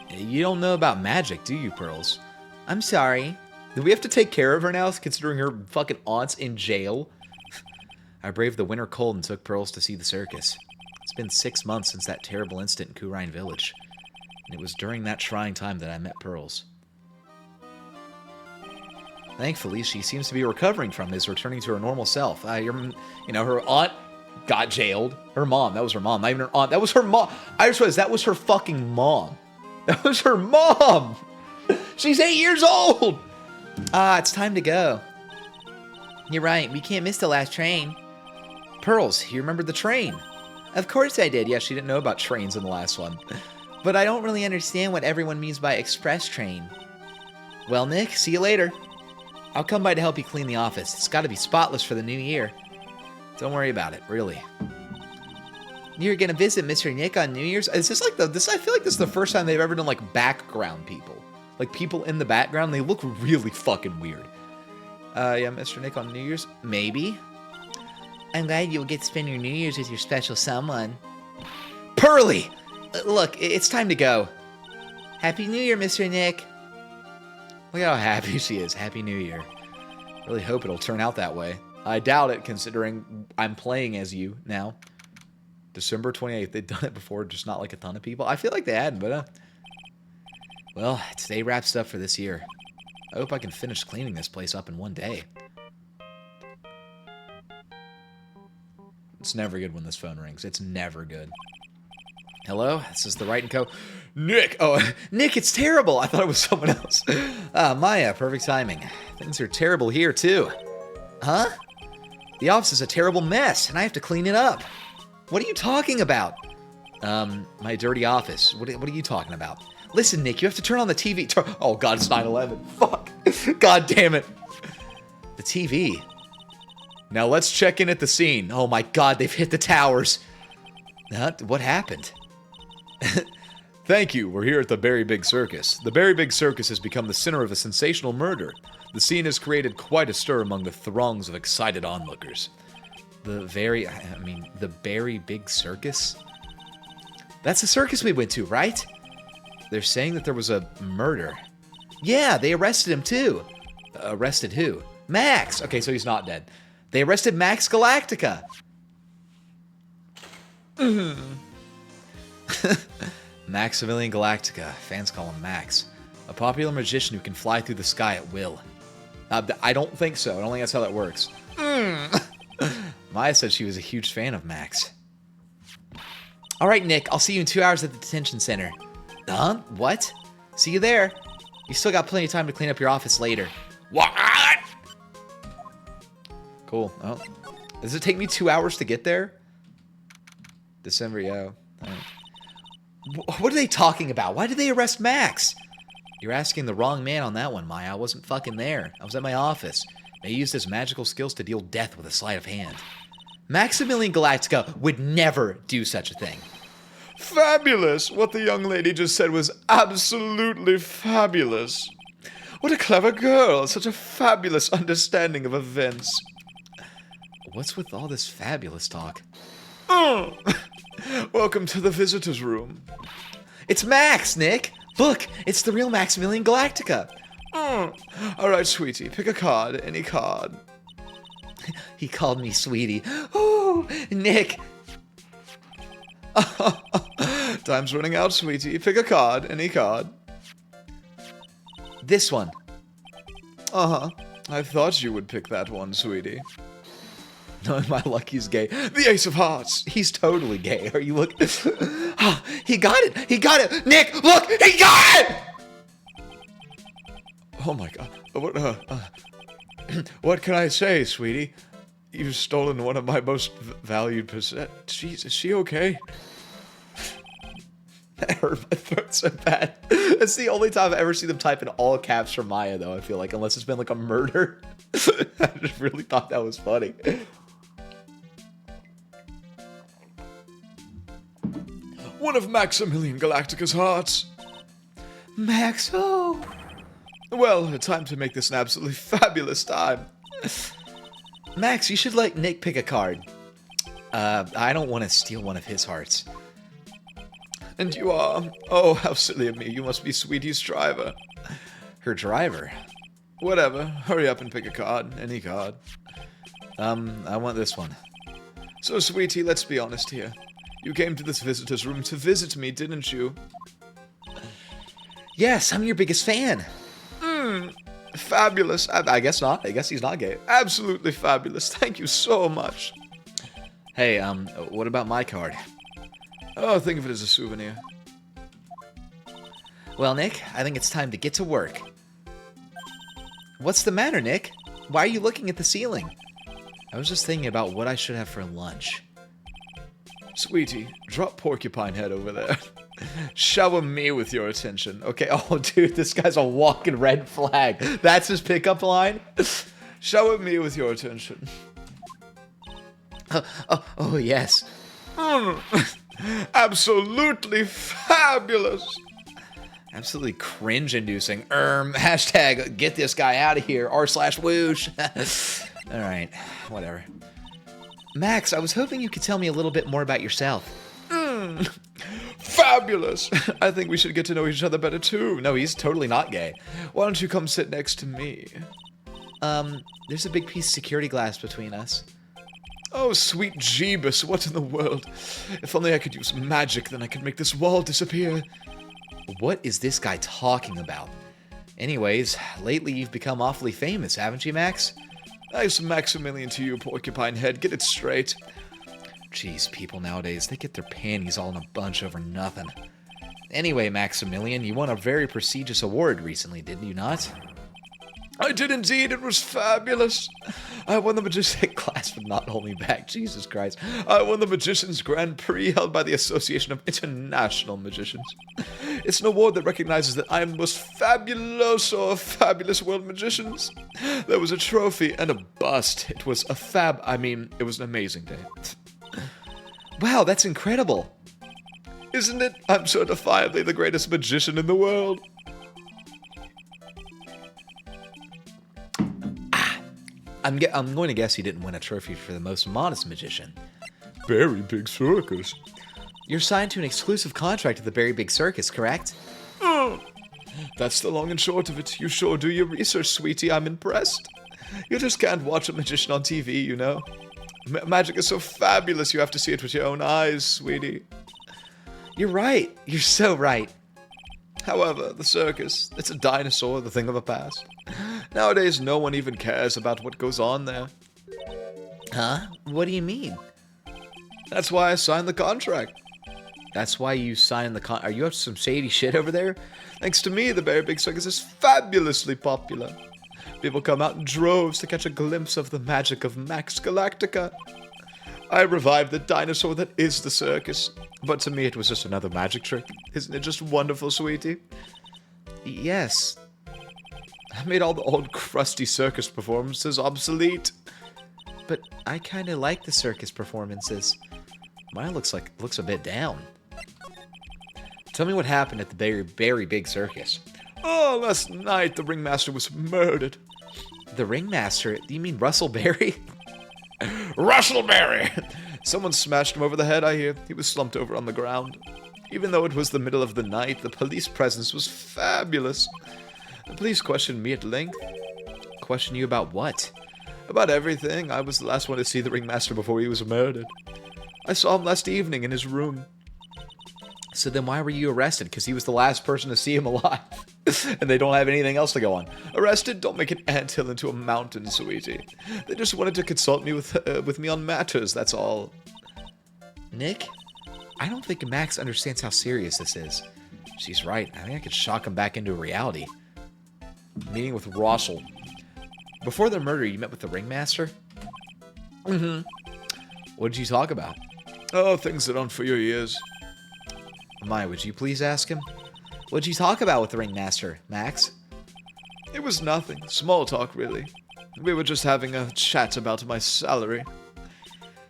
You don't know about magic, do you, Pearls? I'm sorry. Do we have to take care of her now, considering her fucking aunt's in jail? I braved the winter cold and took Pearls to see the circus. It's been 6 months since that terrible incident in Kurine Village. And it was during that trying time that I met Pearls. Thankfully, she seems to be recovering from this, returning to her normal self. You know, her aunt got jailed. Her mom, that was her mom. Not even her aunt, that was her mom. I just realized that was her fucking mom. That was her mom! She's 8 years old! It's time to go. You're right, we can't miss the last train. Pearls, you remembered the train. Of course I did. Yeah, she didn't know about trains in the last one. But I don't really understand what everyone means by express train. Well, Nick, see you later. I'll come by to help you clean the office. It's got to be spotless for the new year. Don't worry about it, really. You're gonna visit Mr. Nick on New Year's? Is this like I feel like this is the first time they've ever done like background people. Like people in the background, they look really fucking weird. Yeah, Mr. Nick on New Year's? Maybe. I'm glad you'll get to spend your New Year's with your special someone. Pearly! Look, it's time to go. Happy New Year, Mr. Nick. Look how happy she is. Happy New Year. Really hope it'll turn out that way. I doubt it, considering I'm playing as you now. December 28th. They've done it before, just not like a ton of people. I feel like they hadn't, but well, today wraps up for this year. I hope I can finish cleaning this place up in one day. It's never good when this phone rings. It's never good. Hello? This is the Wright & Co. Nick! Oh, Nick, it's terrible! I thought it was someone else. Maya, perfect timing. Things are terrible here, too. Huh? The office is a terrible mess, and I have to clean it up. What are you talking about? My dirty office. What are you talking about? Listen, Nick, you have to turn on the TV. Oh, God, it's 9/11. Fuck. God damn it. The TV. Now let's check in at the scene. Oh, my God, they've hit the towers. What happened? Thank you. We're here at the Berry Big Circus. The Berry Big Circus has become the center of a sensational murder. The scene has created quite a stir among the throngs of excited onlookers. The Berry Big Circus? That's the circus we went to, right? They're saying that there was a murder. Yeah, they arrested him too. Arrested who? Max! Okay, so he's not dead. They arrested Max Galactica. Maximilian Galactica. Fans call him Max. A popular magician who can fly through the sky at will. I don't think so. I don't think that's how that works. Maya said she was a huge fan of Max. All right, Nick. I'll see you in 2 hours at the detention center. Huh? What? See you there. You still got plenty of time to clean up your office later. What? Cool. Oh. Does it take me 2 hours to get there? December, yeah. What are they talking about? Why did they arrest Max? You're asking the wrong man on that one, Maya. I wasn't fucking there. I was at my office. They used his magical skills to deal death with a sleight of hand. Maximilian Galactica would never do such a thing. Fabulous! What the young lady just said was absolutely fabulous. What a clever girl. Such a fabulous understanding of events. What's with all this fabulous talk? Welcome to the visitor's room. It's Max, Nick! Look, it's the real Maximilian Galactica. Alright, sweetie, pick a card, any card. He called me sweetie. Oh, Nick! Time's running out, sweetie. Pick a card, any card. This one. Uh-huh. I thought you would pick that one, sweetie. No, my luck, he's gay. The Ace of Hearts. He's totally gay. Are you looking? Oh, he got it! He got it! Nick, look! He got it! Oh my god. What can I say, sweetie? You've stolen one of my most valued possessions. Jeez, is she okay? That hurt my throat so bad. It's the only time I've ever seen them type in all caps for Maya, though, I feel like, unless it's been like a murder. I just really thought that was funny. One of Maximilian Galactica's hearts. Max, oh. Well, time to make this an absolutely fabulous time. Max, you should let Nick pick a card. I don't want to steal one of his hearts. And you are? Oh, how silly of me. You must be Sweetie's driver. Her driver? Whatever. Hurry up and pick a card. Any card. I want this one. So, Sweetie, let's be honest here. You came to this visitor's room to visit me, didn't you? Yes, I'm your biggest fan. Fabulous. I guess not. I guess he's not gay. Absolutely fabulous. Thank you so much. Hey, what about my card? Oh, think of it as a souvenir. Well, Nick, I think it's time to get to work. What's the matter, Nick? Why are you looking at the ceiling? I was just thinking about what I should have for lunch. Sweetie, drop Porcupine Head over there. Shower me with your attention. Okay, oh, dude, this guy's a walking red flag. That's his pickup line? Shower me with your attention. Oh, yes. Absolutely fabulous. Absolutely cringe-inducing. Hashtag get this guy out of here. r/whoosh. All right, whatever. Max, I was hoping you could tell me a little bit more about yourself. Fabulous. I think we should get to know each other better too. No, he's totally not gay. Why don't you come sit next to me? There's a big piece of security glass between us. Oh, sweet Jeebus, what in the world? If only I could use magic, then I could make this wall disappear. What is this guy talking about? Anyways, lately you've become awfully famous, haven't you, Max? Nice Maximilian to you, Porcupine Head. Get it straight. Jeez, people nowadays, they get their panties all in a bunch over nothing. Anyway, Maximilian, you won a very prestigious award recently, did you not? I did indeed. It was fabulous. I won the Magician class would not hold me back. Jesus Christ. I won the Magician's Grand Prix held by the Association of International Magicians. It's an award that recognizes that I am the most fabuloso of fabulous world magicians. There was a trophy and a bust. It was it was an amazing day. Wow, that's incredible. Isn't it? I'm certifiably the greatest magician in the world. I'm going to guess he didn't win a trophy for the most modest magician. Very big circus. You're signed to an exclusive contract at the Very Big Circus, correct? That's the long and short of it. You sure do your research, sweetie. I'm impressed. You just can't watch a magician on TV, you know. Magic is so fabulous, you have to see it with your own eyes, sweetie. You're right. You're so right. However, the circus, it's a dinosaur, the thing of the past. Nowadays, no one even cares about what goes on there. Huh? What do you mean? That's why I signed the contract. That's why you signed the Are you up to some shady shit over there? Thanks to me, the Very Big Circus is fabulously popular. People come out in droves to catch a glimpse of the magic of Max Galactica. I revived the dinosaur that is the circus, but to me it was just another magic trick. Isn't it just wonderful, sweetie? Yes. I made all the old crusty circus performances obsolete. But I kind of like the circus performances. Mine looks a bit down. Tell me what happened at the very, very big circus. Oh, last night the ringmaster was murdered. The ringmaster? Do you mean Russell Berry? Russellberry! Someone smashed him over the head, I hear. He was slumped over on the ground. Even though it was the middle of the night, the police presence was fabulous. The police questioned me at length. Question you about what? About everything. I was the last one to see the ringmaster before he was murdered. I saw him last evening in his room. So then why were you arrested? Because he was the last person to see him alive. And they don't have anything else to go on. Arrested? Don't make an anthill into a mountain, sweetie. They just wanted to consult me with me on matters, that's all. Nick, I don't think Max understands how serious this is. She's right. I think I could shock him back into reality. Meeting with Russell. Before the murder, you met with the ringmaster? Mm-hmm. What did you talk about? Oh, things that aren't for your ears. Maya, would you please ask him? What did you talk about with the ringmaster, Max? It was nothing. Small talk, really. We were just having a chat about my salary.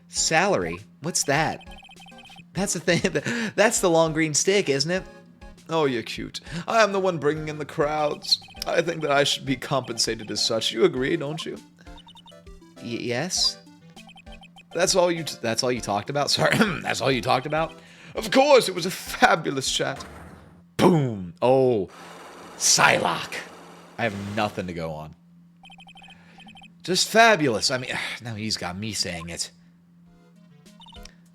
Salary? What's that? That's the thing. That's the long green stick, isn't it? Oh, you're cute. I am the one bringing in the crowds. I think that I should be compensated as such. You agree, don't you? Yes. That's all you talked about? Sorry, that's all you talked about? Of course, it was a fabulous chat. Boom. Oh, Psylocke. I have nothing to go on. Just fabulous. I mean, now he's got me saying it.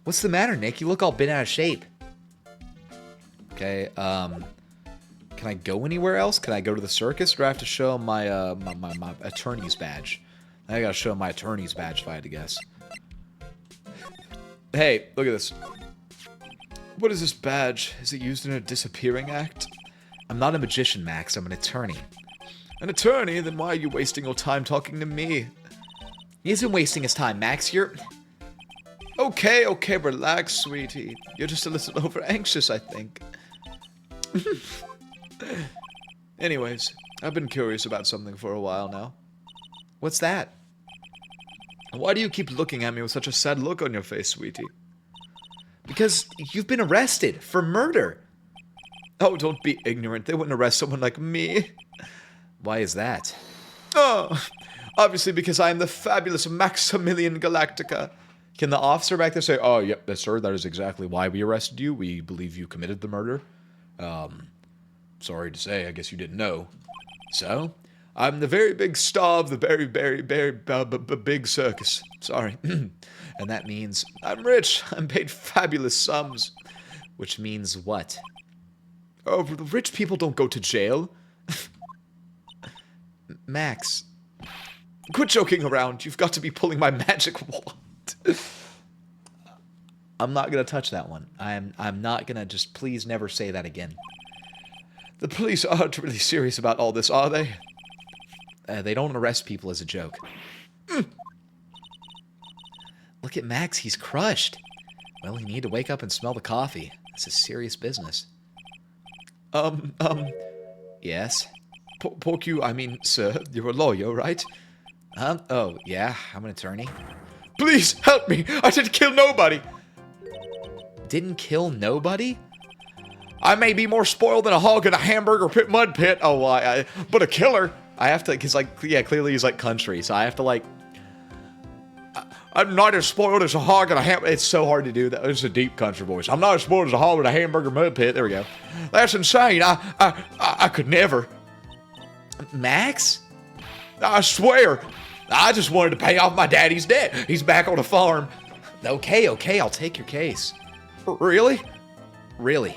What's the matter, Nick? You look all bent out of shape. Okay, can I go anywhere else? Can I go to the circus? Or do I have to show my, my attorney's badge? I gotta show my attorney's badge if I had to guess. Hey, look at this. What is this badge? Is it used in a disappearing act? I'm not a magician, Max. I'm an attorney. An attorney? Then why are you wasting your time talking to me? He isn't wasting his time, Max. You're... Okay, relax, sweetie. You're just a little over anxious, I think. Anyways, I've been curious about something for a while now. What's that? Why do you keep looking at me with such a sad look on your face, sweetie? Because you've been arrested for murder. Oh, don't be ignorant. They wouldn't arrest someone like me. Why is that? Oh, obviously because I am the fabulous Maximilian Galactica. Can the officer back there say, oh, yep, sir, that is exactly why we arrested you. We believe you committed the murder. Sorry to say, I guess you didn't know. So, I'm the very big star of the very big circus. Sorry. and that means I'm rich. I'm paid fabulous sums. Which means what? Oh, the rich people don't go to jail. Max. Quit joking around. You've got to be pulling my magic wand. I'm not going to touch that one. I'm not going to just please never say that again. The police aren't really serious about all this, are they? They don't arrest people as a joke. Look at Max. He's crushed. Well, he need to wake up and smell the coffee. This is serious business. Yes? Sir, you're a lawyer, right? Oh, yeah, I'm an attorney. Please, help me! I didn't kill nobody! Didn't kill nobody? I may be more spoiled than a hog in a hamburger pit mud pit, but a killer! I have to, because, like, yeah, clearly he's, like, country, so I have to, like... I'm not as spoiled as a hog in a hamburger... It's so hard to do that. It's a deep country voice. I'm not as spoiled as a hog in a hamburger mud pit. There we go. That's insane. I could never. Max? I swear. I just wanted to pay off my daddy's debt. He's back on the farm. Okay, I'll take your case. Really? Really.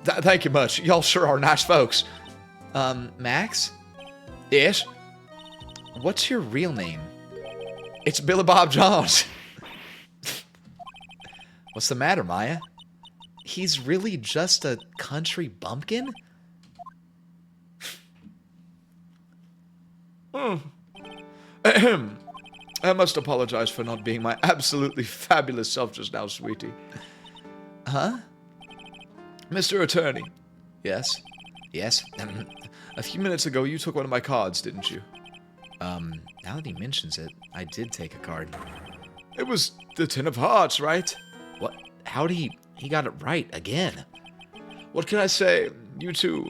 Thank you much. Y'all sure are nice folks. Max? Yes? What's your real name? It's Billy Bob Jones. What's the matter, Maya? He's really just a country bumpkin? Ahem. I must apologize for not being my absolutely fabulous self just now, sweetie. Huh? Mr. Attorney, Yes. Yes. a few minutes ago you took one of my cards, didn't you? Now that he mentions it, I did take a card. It was the Ten of Hearts, right? What? How'd he got it right again? What can I say? You too.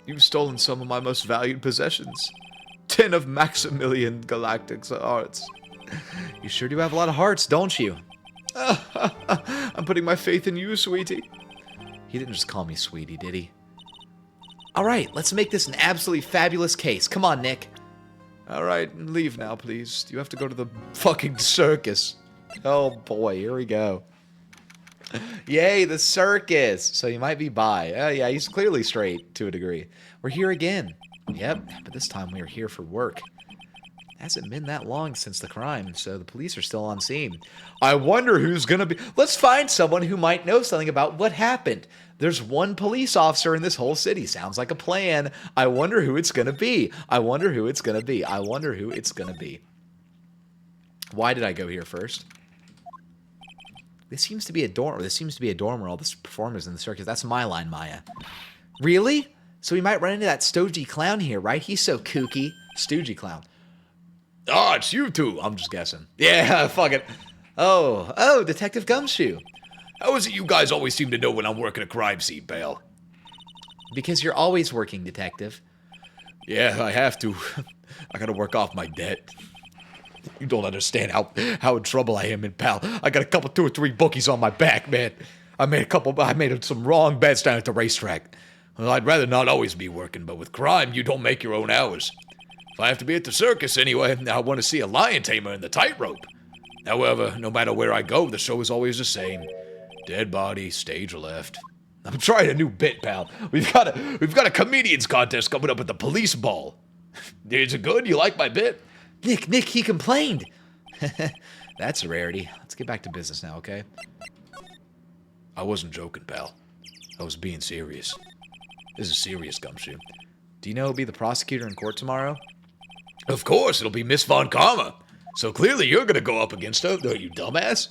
You've stolen some of my most valued possessions. 10 of Maximilian Galactic's hearts. You sure do have a lot of hearts, don't you? I'm putting my faith in you, sweetie. He didn't just call me sweetie, did he? All right, let's make this an absolutely fabulous case. Come on, Nick. All right, leave now, please. You have to go to the fucking circus. Oh boy, here we go. Yay, the circus. So he might be bi. Oh yeah, he's clearly straight to a degree. We're here again. Yep, but this time we are here for work. Hasn't been that long since the crime, so the police are still on scene. I wonder who's gonna be... Let's find someone who might know something about what happened. There's one police officer in this whole city. Sounds like a plan. I wonder who it's gonna be. I wonder who it's gonna be. I wonder who it's gonna be. Why did I go here first? This seems to be a dorm. This seems to be a dorm where all the performers in the circus. That's my line, Maya. Really? So we might run into that stodgy clown here, right? He's so kooky. Stoogy clown. Oh, it's you two. I'm just guessing. Yeah, fuck it. Oh, Detective Gumshoe. How is it you guys always seem to know when I'm working a crime scene, pal? Because you're always working, Detective. Yeah, I have to. I gotta work off my debt. You don't understand how in trouble I am in, pal. I got a couple, 2 or 3 bookies on my back, man. I made some wrong bets down at the racetrack. Well, I'd rather not always be working, but with crime, you don't make your own hours. If I have to be at the circus anyway, I want to see a lion tamer in the tightrope. However, no matter where I go, the show is always the same. Dead body, stage left. I'm trying a new bit, pal. We've got a comedians contest coming up at the police ball. Is it good? You like my bit? Nick, he complained. That's a rarity. Let's get back to business now, okay? I wasn't joking, pal. I was being serious. This is serious, Gumshoe. Do you know who'll be the prosecutor in court tomorrow? Of course, it'll be Miss Von Karma. So clearly you're gonna go up against her, you dumbass.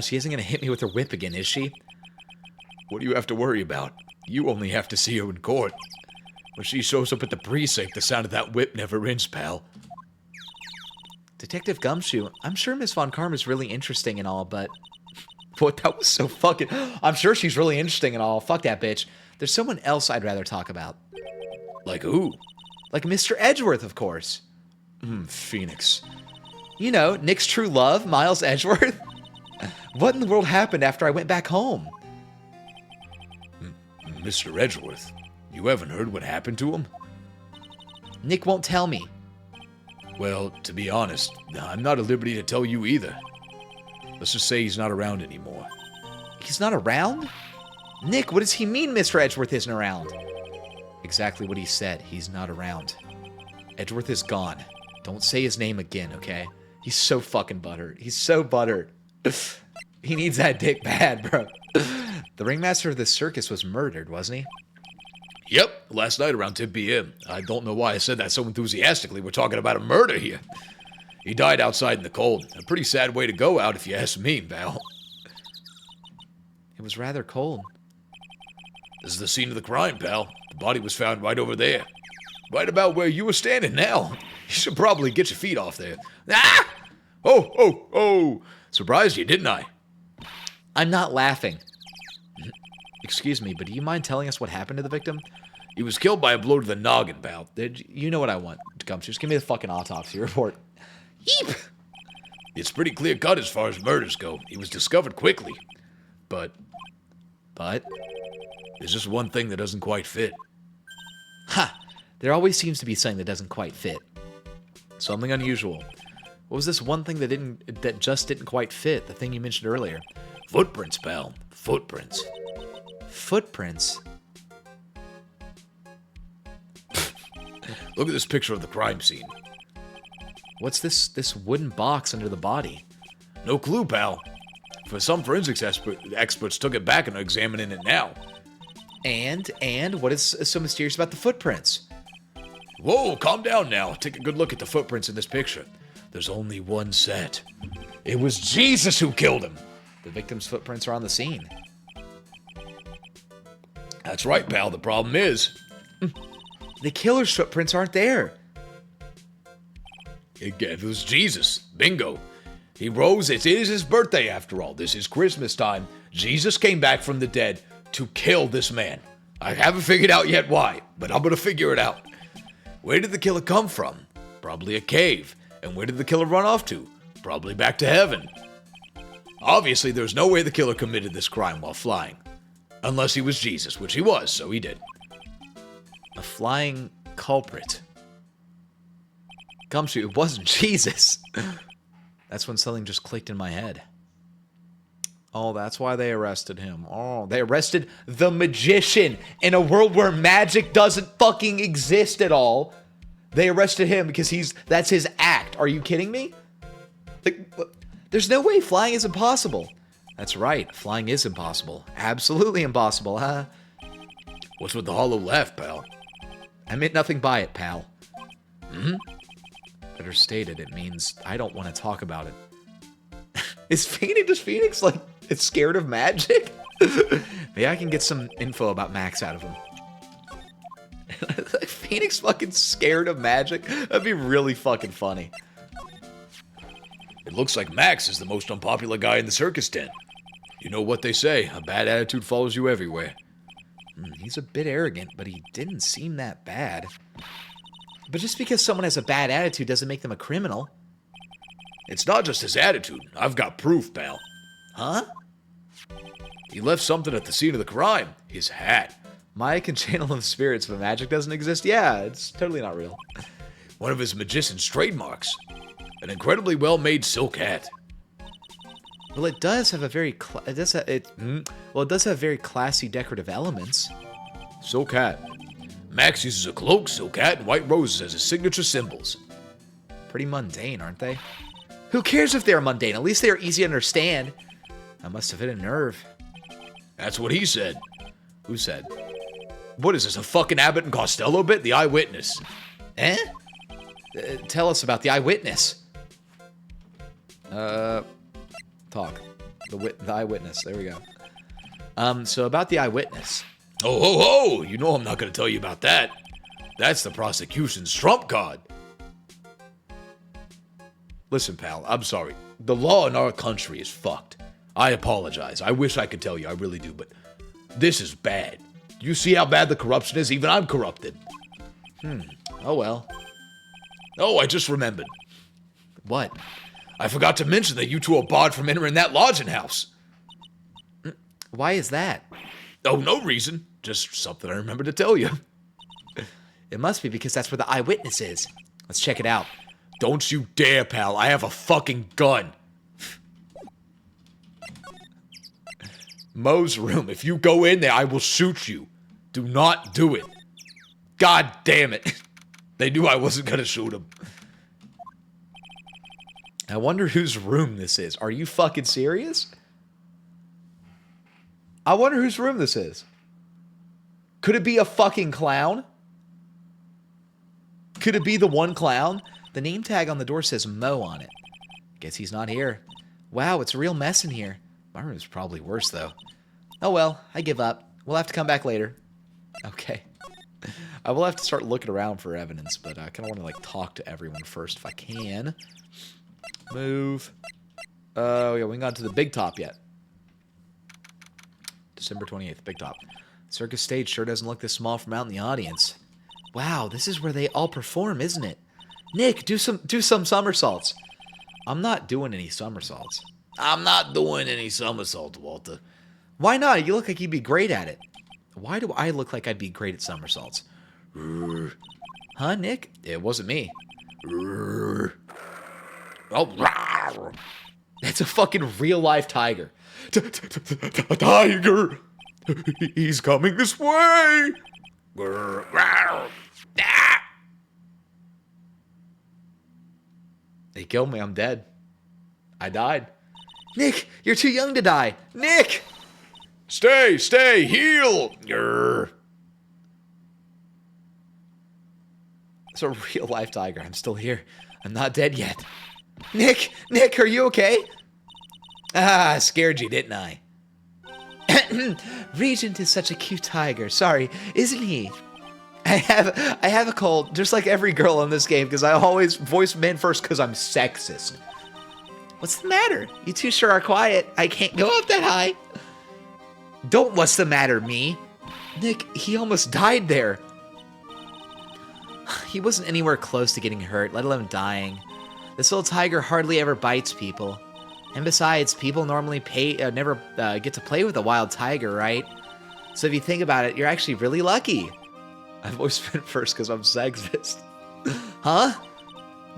She isn't gonna hit me with her whip again, is she? What do you have to worry about? You only have to see her in court. When she shows up at the precinct, the sound of that whip never ends, pal. Detective Gumshoe, I'm sure Miss Von Karma's really interesting and all, but... What, that was so fucking... I'm sure she's really interesting and all. Fuck that bitch. There's someone else I'd rather talk about. Like who? Like Mr. Edgeworth, of course. Phoenix. You know, Nick's true love, Miles Edgeworth. What in the world happened after I went back home? Mr. Edgeworth, you haven't heard what happened to him? Nick won't tell me. Well, to be honest, I'm not at liberty to tell you either. Let's just say he's not around anymore. He's not around? Nick, what does he mean Mr. Edgeworth isn't around? Exactly what he said. He's not around. Edgeworth is gone. Don't say his name again, okay? He's so fucking butthurt. He's so butthurt. He needs that dick bad, bro. The ringmaster of this circus was murdered, wasn't he? Yep, last night around 10 p.m. I don't know why I said that so enthusiastically. We're talking about a murder here. He died outside in the cold. A pretty sad way to go out, if you ask me, Val. It was rather cold. This is the scene of the crime, pal. The body was found right over there. Right about where you were standing now. You should probably get your feet off there. Ah! Oh! Surprised you, didn't I? I'm not laughing. Excuse me, but do you mind telling us what happened to the victim? He was killed by a blow to the noggin, pal. You know what I want, Gumshoe. Just give me the fucking autopsy report. Yeep! It's pretty clear cut as far as murders go. He was discovered quickly. But there's just one thing that doesn't quite fit. Ha! There always seems to be something that doesn't quite fit. Something unusual. What was this one thing that just didn't quite fit? The thing you mentioned earlier. Footprints, pal. Footprints. Footprints? Look at this picture of the crime scene. What's this wooden box under the body? No clue, pal. For some forensics experts took it back and are examining it now. And what is so mysterious about the footprints? Whoa, calm down now. Take a good look at the footprints in this picture. There's only one set. It was Jesus who killed him. The victim's footprints are on the scene. That's right, pal. The problem is... The killer's footprints aren't there. It was Jesus. Bingo. He rose. It is his birthday, after all. This is Christmas time. Jesus came back from the dead to kill this man. I haven't figured out yet why, but I'm going to figure it out. Where did the killer come from? Probably a cave. And where did the killer run off to? Probably back to heaven. Obviously, there's no way the killer committed this crime while flying. Unless he was Jesus, which he was, so he did. A flying culprit. Gumshoe, it wasn't Jesus. That's when something just clicked in my head. Oh, that's why they arrested him. Oh, they arrested the magician in a world where magic doesn't fucking exist at all. They arrested him because that's his act. Are you kidding me? Like, there's no way flying is impossible. That's right. Flying is impossible. Absolutely impossible, huh? What's with the hollow laugh, pal? I meant nothing by it, pal. Better stated, it means I don't want to talk about it. Does Phoenix, like, it's scared of magic? Maybe I can get some info about Max out of him. Phoenix fucking scared of magic? That'd be really fucking funny. It looks like Max is the most unpopular guy in the circus tent. You know what they say, a bad attitude follows you everywhere. He's a bit arrogant, but he didn't seem that bad. But just because someone has a bad attitude doesn't make them a criminal. It's not just his attitude. I've got proof, pal. Huh? He left something at the scene of the crime. His hat. Maya can channel the spirits, but magic doesn't exist. Yeah, it's totally not real. One of his magician's trademarks. An incredibly well-made silk hat. Well, it does have a very it does have very classy decorative elements. Silk hat. Max uses a cloak, silk hat, and white roses as his signature symbols. Pretty mundane, aren't they? Who cares if they're mundane? At least they are easy to understand. I must have hit a nerve. That's what he said. Who said? What is this, a fucking Abbott and Costello bit? The Eyewitness. Eh? Tell us about the eyewitness. Talk. The eyewitness. There we go. So about the eyewitness. Oh, ho, ho! You know I'm not going to tell you about that. That's the prosecution's trump card. Listen, pal, I'm sorry. The law in our country is fucked. I apologize. I wish I could tell you, I really do, but this is bad. You see how bad the corruption is? Even I'm corrupted. Oh well. Oh, I just remembered. What? I forgot to mention that you two are barred from entering that lodging house. Why is that? Oh, no reason. Just something I remembered to tell you. It must be because that's where the eyewitness is. Let's check it out. Don't you dare, pal. I have a fucking gun. Mo's room. If you go in there, I will shoot you. Do not do it. God damn it. They knew I wasn't going to shoot him. I wonder whose room this is. Are you fucking serious? I wonder whose room this is. Could it be a fucking clown? Could it be the one clown? The name tag on the door says Mo on it. Guess he's not here. Wow, it's a real mess in here. My room's probably worse, though. Oh well, I give up. We'll have to come back later. Okay. I will have to start looking around for evidence, but I kind of want to, like, talk to everyone first if I can. Move. Oh, yeah, we haven't gotten to the big top yet. December 28th, big top. Circus stage sure doesn't look this small from out in the audience. Wow, this is where they all perform, isn't it? Nick, do some somersaults. I'm not doing any somersaults. I'm not doing any somersaults, Walter. Why not? You look like you'd be great at it. Why do I look like I'd be great at somersaults? Huh, Nick? It wasn't me. Oh, that's a fucking real-life tiger. Tiger! He's coming this way! They killed me. I'm dead. I died. Nick, you're too young to die. Nick! Stay, heal! It's a real-life tiger. I'm still here. I'm not dead yet. Nick, are you okay? Ah, I scared you, didn't I? Regent is such a cute tiger. Sorry, isn't he? I have a cold, just like every girl in this game, because I always voice men first because I'm sexist. What's the matter? You two sure are quiet. I can't go up that high. Don't what's the matter, me? Nick, he almost died there. He wasn't anywhere close to getting hurt, let alone dying. This little tiger hardly ever bites people. And besides, people normally never get to play with a wild tiger, right? So if you think about it, you're actually really lucky. I've always been first because I'm sexist. Huh?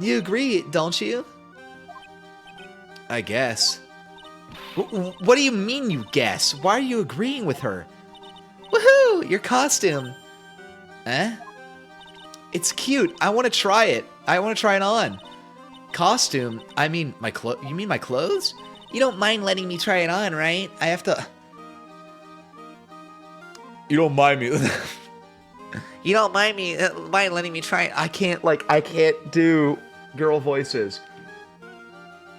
You agree, don't you? I guess. What do you mean you guess? Why are you agreeing with her? Woohoo! Your costume. Eh? It's cute. I want to try it. I want to try it on. Costume? I mean, you mean my clothes? You don't mind letting me try it on, right? I have to... You don't mind me. You don't mind letting me try it? I can't do girl voices.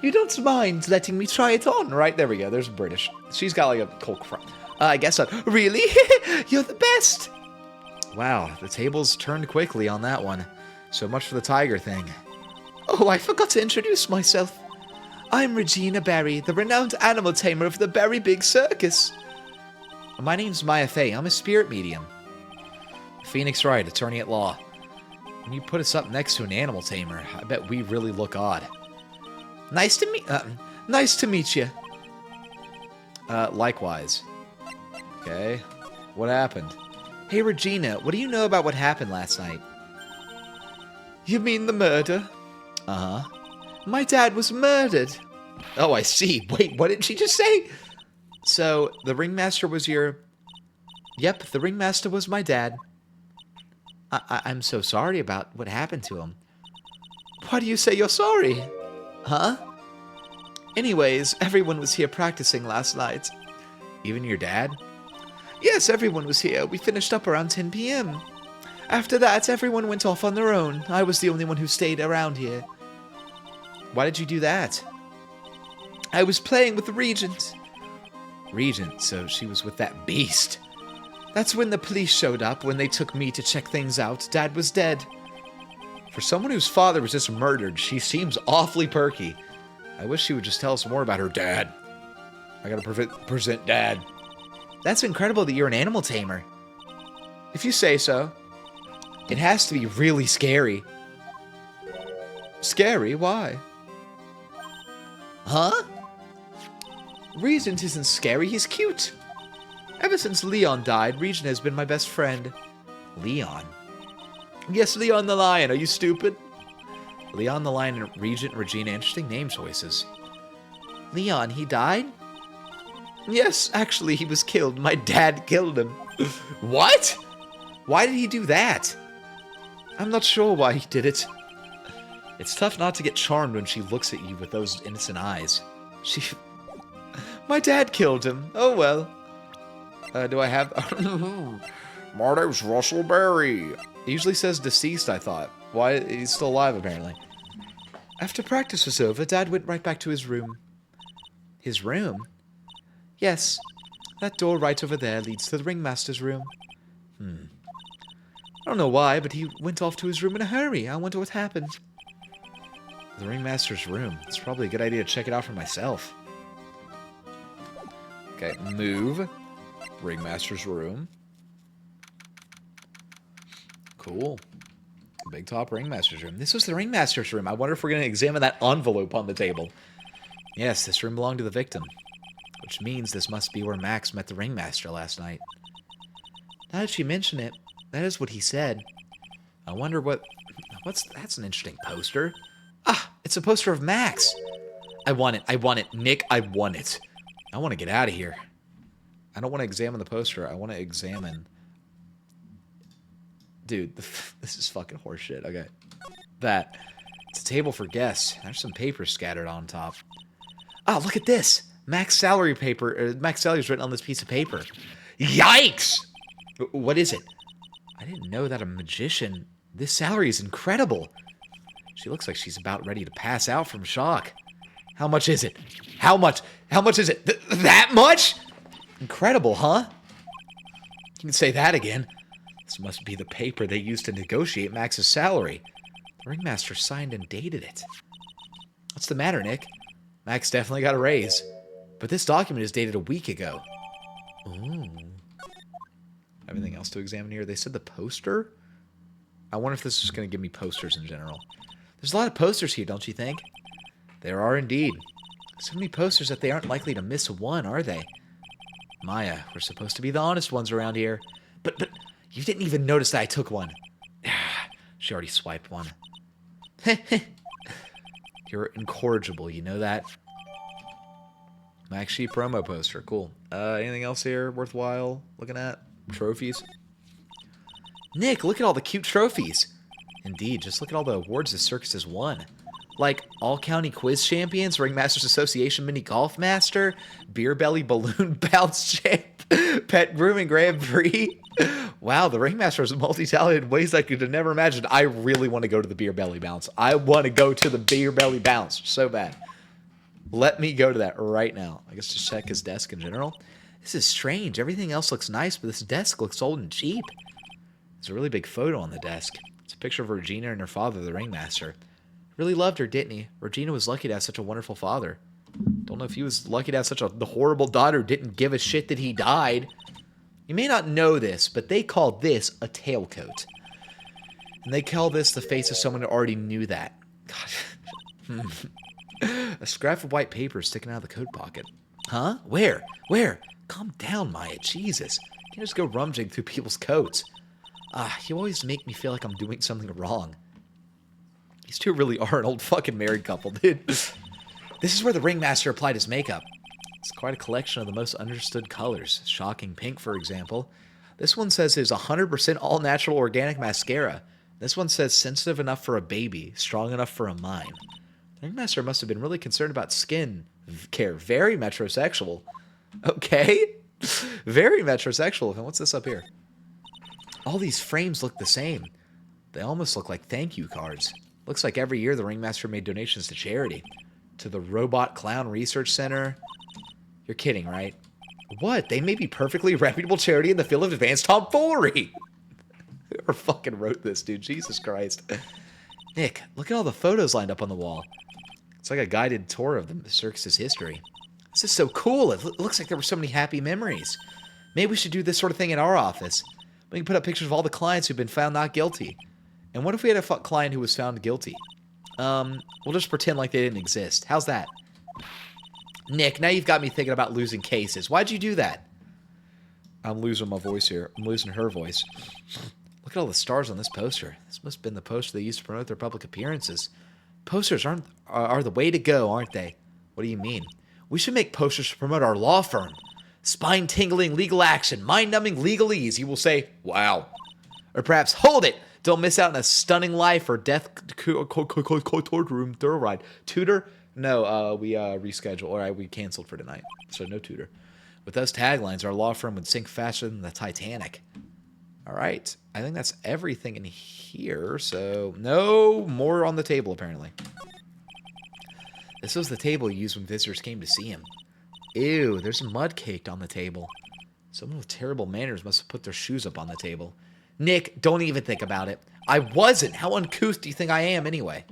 You don't mind letting me try it on, right? There we go. There's British. She's got like a cold front. I guess so. Really? You're the best. Wow, the tables turned quickly on that one. So much for the tiger thing. Oh, I forgot to introduce myself. I'm Regina Barry, the renowned animal tamer of the Barry Big Circus. My name's Maya Fey. I'm a spirit medium. Phoenix Wright, attorney at law. When you put us up next to an animal tamer, I bet we really look odd. Nice to meet you. Likewise. Okay, what happened? Hey, Regina, what do you know about what happened last night? You mean the murder? Uh-huh. My dad was murdered. Oh, I see. Wait, what did she just say? So, the ringmaster was your... Yep, the ringmaster was my dad. I'm so sorry about what happened to him. Why do you say you're sorry? Huh? Anyways, everyone was here practicing last night. Even your dad? Yes, everyone was here. We finished up around 10 p.m. After that, everyone went off on their own. I was the only one who stayed around here. Why did you do that? I was playing with the Regent. Regent, so she was with that beast. That's when the police showed up. When they took me to check things out, Dad was dead. For someone whose father was just murdered, she seems awfully perky. I wish she would just tell us more about her dad. I gotta present Dad. That's incredible that you're an animal tamer. If you say so. It has to be really scary. Scary? Why? Huh? Regent isn't scary, he's cute. Ever since Leon died, Regent has been my best friend. Leon? Yes, Leon the Lion, are you stupid? Leon the Lion and Regent Regina, interesting name choices. Leon, he died? Yes, actually, he was killed. My dad killed him. What? Why did he do that? I'm not sure why he did it. It's tough not to get charmed when she looks at you with those innocent eyes. My dad killed him. Oh well. Do I have... My name's Russell Berry. It usually says deceased, I thought. Why? He's still alive, apparently. After practice was over, Dad went right back to his room. His room? Yes. That door right over there leads to the ringmaster's room. I don't know why, but he went off to his room in a hurry. I wonder what happened. The ringmaster's room. It's probably a good idea to check it out for myself. Okay, move. Ringmaster's room. Cool. Big top ringmaster's room. This was the ringmaster's room. I wonder if we're going to examine that envelope on the table. Yes, this room belonged to the victim. Which means this must be where Max met the ringmaster last night. Now that you mention it, that is what he said. I wonder that's an interesting poster. Ah, it's a poster of Max. I want it. Nick, I want it. I want to get out of here. I don't want to examine the poster. I want to examine... Dude, this is fucking horseshit. Okay. That. It's a table for guests. There's some paper scattered on top. Ah, look at this. Max salary paper. Max salary is written on this piece of paper. Yikes! What is it? I didn't know that a magician This salary is incredible. She looks like she's about ready to pass out from shock. How much is it? How much? How much is it? That much? Incredible, huh? You can say that again. This must be the paper they used to negotiate Max's salary. The ringmaster signed and dated it. What's the matter, Nick? Max definitely got a raise. But this document is dated a week ago. Ooh. Everything else to examine here? They said the poster? I wonder if this is going to give me posters in general. There's a lot of posters here, don't you think? There are indeed. So many posters that they aren't likely to miss one, are they? Maya, we're supposed to be the honest ones around here. But you didn't even notice that I took one. She already swiped one. You're incorrigible, you know that? Max Sheep promo poster, cool. Anything else here worthwhile looking at? Trophies? Nick, look at all the cute trophies. Indeed, just look at all the awards the circus has won. Like All-County Quiz Champions, Ringmasters Association Mini Golf Master, Beer Belly Balloon Bounce Champ, Pet Grooming Grand Prix. Wow, the Ringmaster is multi-talented in ways I could have never imagined. I really want to go to the Beer Belly Bounce. I want to go to the Beer Belly Bounce so bad. Let me go to that right now. I guess just check his desk in general. This is strange. Everything else looks nice, but this desk looks old and cheap. There's a really big photo on the desk. It's a picture of Regina and her father, the Ringmaster. Really loved her, didn't he? Regina was lucky to have such a wonderful father. Don't know if he was lucky to have such a horrible daughter who didn't give a shit that he died. You may not know this, but they call this a tailcoat. And they call this the face of someone who already knew that. God. A scrap of white paper sticking out of the coat pocket. Huh? Where? Where? Calm down, Maya. Jesus. You can't just go rummaging through people's coats. You always make me feel like I'm doing something wrong. These two really are an old fucking married couple, dude. This is where the Ringmaster applied his makeup. It's quite a collection of the most understood colors. Shocking pink, for example. This one says it's 100% all-natural organic mascara. This one says sensitive enough for a baby, strong enough for a mime. The Ringmaster must have been really concerned about skin care. Very metrosexual. Okay. Very metrosexual. And what's this up here? All these frames look the same. They almost look like thank you cards. Looks like every year the Ringmaster made donations to charity. To the Robot Clown Research Center. You're kidding, right? What? They may be perfectly reputable charity in the field of advanced tomfoolery. Whoever fucking wrote this, dude. Jesus Christ. Nick, look at all the photos lined up on the wall. It's like a guided tour of the circus's history. This is so cool. It looks like there were so many happy memories. Maybe we should do this sort of thing in our office. We can put up pictures of all the clients who've been found not guilty. And what if we had a client who was found guilty? We'll just pretend like they didn't exist. How's that? Nick, now you've got me thinking about losing cases. Why'd you do that? I'm losing my voice here. I'm losing her voice. Look at all the stars on this poster. This must have been the poster they used to promote their public appearances. Posters are the way to go, aren't they? What do you mean? We should make posters to promote our law firm. Spine-tingling legal action, mind-numbing legalese. You will say, wow. Or perhaps, hold it. Don't miss out on a stunning life or death courtroom thorough ride. Tutor? No, we rescheduled, or we canceled for tonight. So no tutor. With those taglines, our law firm would sink faster than the Titanic. All right. I think that's everything in here. So no more on the table, apparently. This was the table he used when visitors came to see him. Ew, there's mud caked on the table. Someone with terrible manners must have put their shoes up on the table. Nick, don't even think about it. I wasn't. How uncouth do you think I am anyway?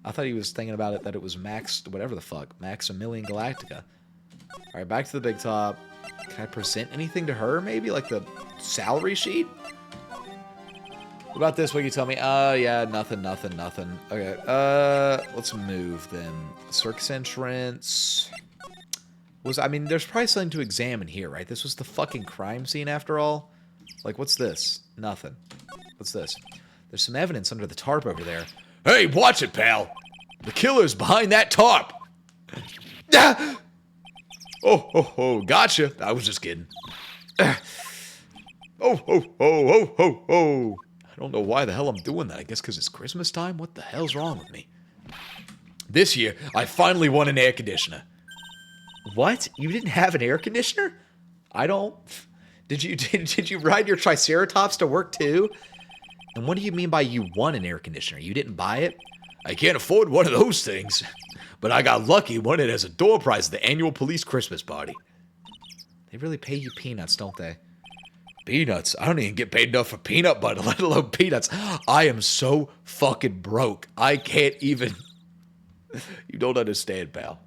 I thought he was thinking about it that it was Max, whatever the fuck. Maximilian Galactica. All right, back to the big top. Can I present anything to her, maybe? Like the salary sheet? What about this? What can you tell me? Yeah, nothing. Okay, let's move then. Circus entrance. I mean, there's probably something to examine here, right? This was the fucking crime scene after all. Like, what's this? Nothing. What's this? There's some evidence under the tarp over there. Hey, watch it, pal. The killer's behind that tarp. Ah! Oh, gotcha. I was just kidding. Oh. I don't know why the hell I'm doing that. I guess because it's Christmas time? What the hell's wrong with me? This year, I finally won an air conditioner. What? You didn't have an air conditioner? I don't... Did you ride your Triceratops to work too? And what do you mean by you won an air conditioner? You didn't buy it? I can't afford one of those things. But I got lucky and won it as a door prize at the annual police Christmas party. They really pay you peanuts, don't they? Peanuts? I don't even get paid enough for peanut butter, let alone peanuts. I am so fucking broke. I can't even... You don't understand, pal.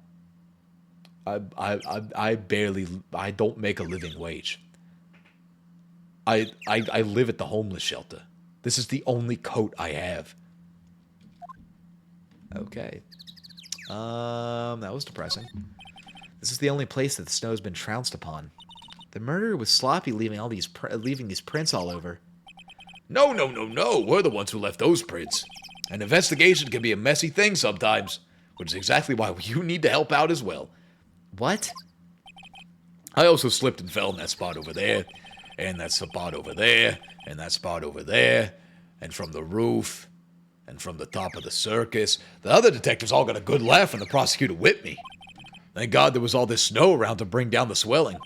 I barely... I don't make a living wage. I live at the homeless shelter. This is the only coat I have. Okay. That was depressing. This is the only place that the snow's been trounced upon. The murderer was sloppy, leaving these prints all over. No. We're the ones who left those prints. An investigation can be a messy thing sometimes, which is exactly why you need to help out as well. What? I also slipped and fell in that spot over there, and that spot over there, and that spot over there, and from the roof, and from the top of the circus. The other detectives all got a good laugh when the prosecutor whipped me. Thank God there was all this snow around to bring down the swelling.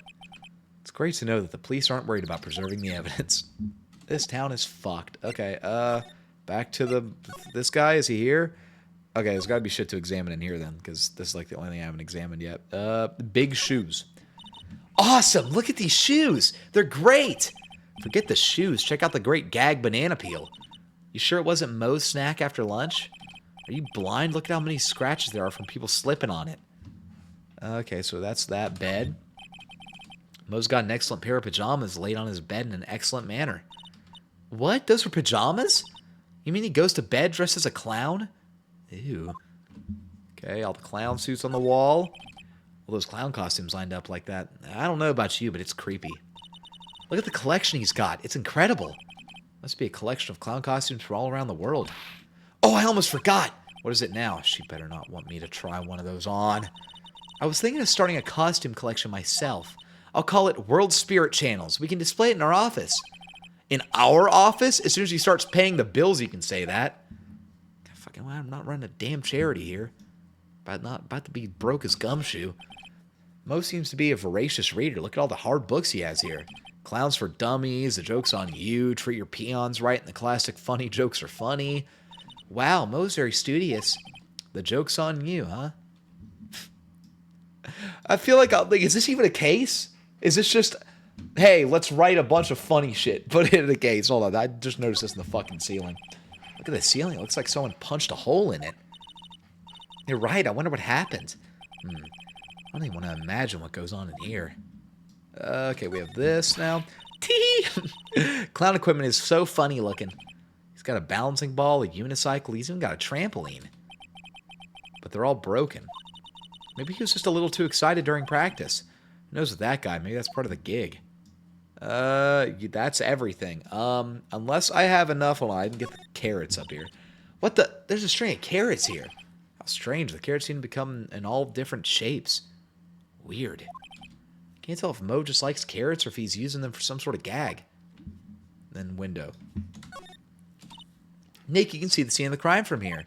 It's great to know that the police aren't worried about preserving the evidence. This town is fucked. Okay, back to this guy. Is he here? Okay, there's gotta be shit to examine in here then, because this is like the only thing I haven't examined yet. Big shoes. Awesome! Look at these shoes! They're great! Forget the shoes. Check out the great gag banana peel. You sure it wasn't Moe's snack after lunch? Are you blind? Look at how many scratches there are from people slipping on it. Okay, so that's that bed. Moe's got an excellent pair of pajamas laid on his bed in an excellent manner. What? Those were pajamas? You mean he goes to bed dressed as a clown? Ew. Okay, all the clown suits on the wall. All those clown costumes lined up like that. I don't know about you, but it's creepy. Look at the collection he's got. It's incredible. Must be a collection of clown costumes from all around the world. Oh, I almost forgot. What is it now? She better not want me to try one of those on. I was thinking of starting a costume collection myself. I'll call it World Spirit Channels. We can display it in our office. In our office? As soon as he starts paying the bills, you can say that. God, fucking, well, I'm not running a damn charity here. About to be broke as gumshoe. Mo seems to be a voracious reader. Look at all the hard books he has here. Clowns for Dummies, The Joke's on You, Treat Your Peons Right, and the classic Funny Jokes Are Funny. Wow, Mo's very studious. The Joke's on You, huh? I feel like, is this even a case? Is this just, hey, let's write a bunch of funny shit, put it in a case? Hold on, I just noticed this in the fucking ceiling. Look at the ceiling. It looks like someone punched a hole in it. You're right. I wonder what happened. I don't even want to imagine what goes on in here. Okay, we have this now. Tee! Clown equipment is so funny looking. He's got a balancing ball, a unicycle. He's even got a trampoline. But they're all broken. Maybe he was just a little too excited during practice. Who knows with that guy? Maybe that's part of the gig. That's everything. Unless I have enough. Hold on, I can get the carrots up here. What the? There's a string of carrots here. How strange. The carrots seem to become in all different shapes. Weird. Can't tell if Mo just likes carrots or if he's using them for some sort of gag. Then window. Nick, you can see the scene of the crime from here.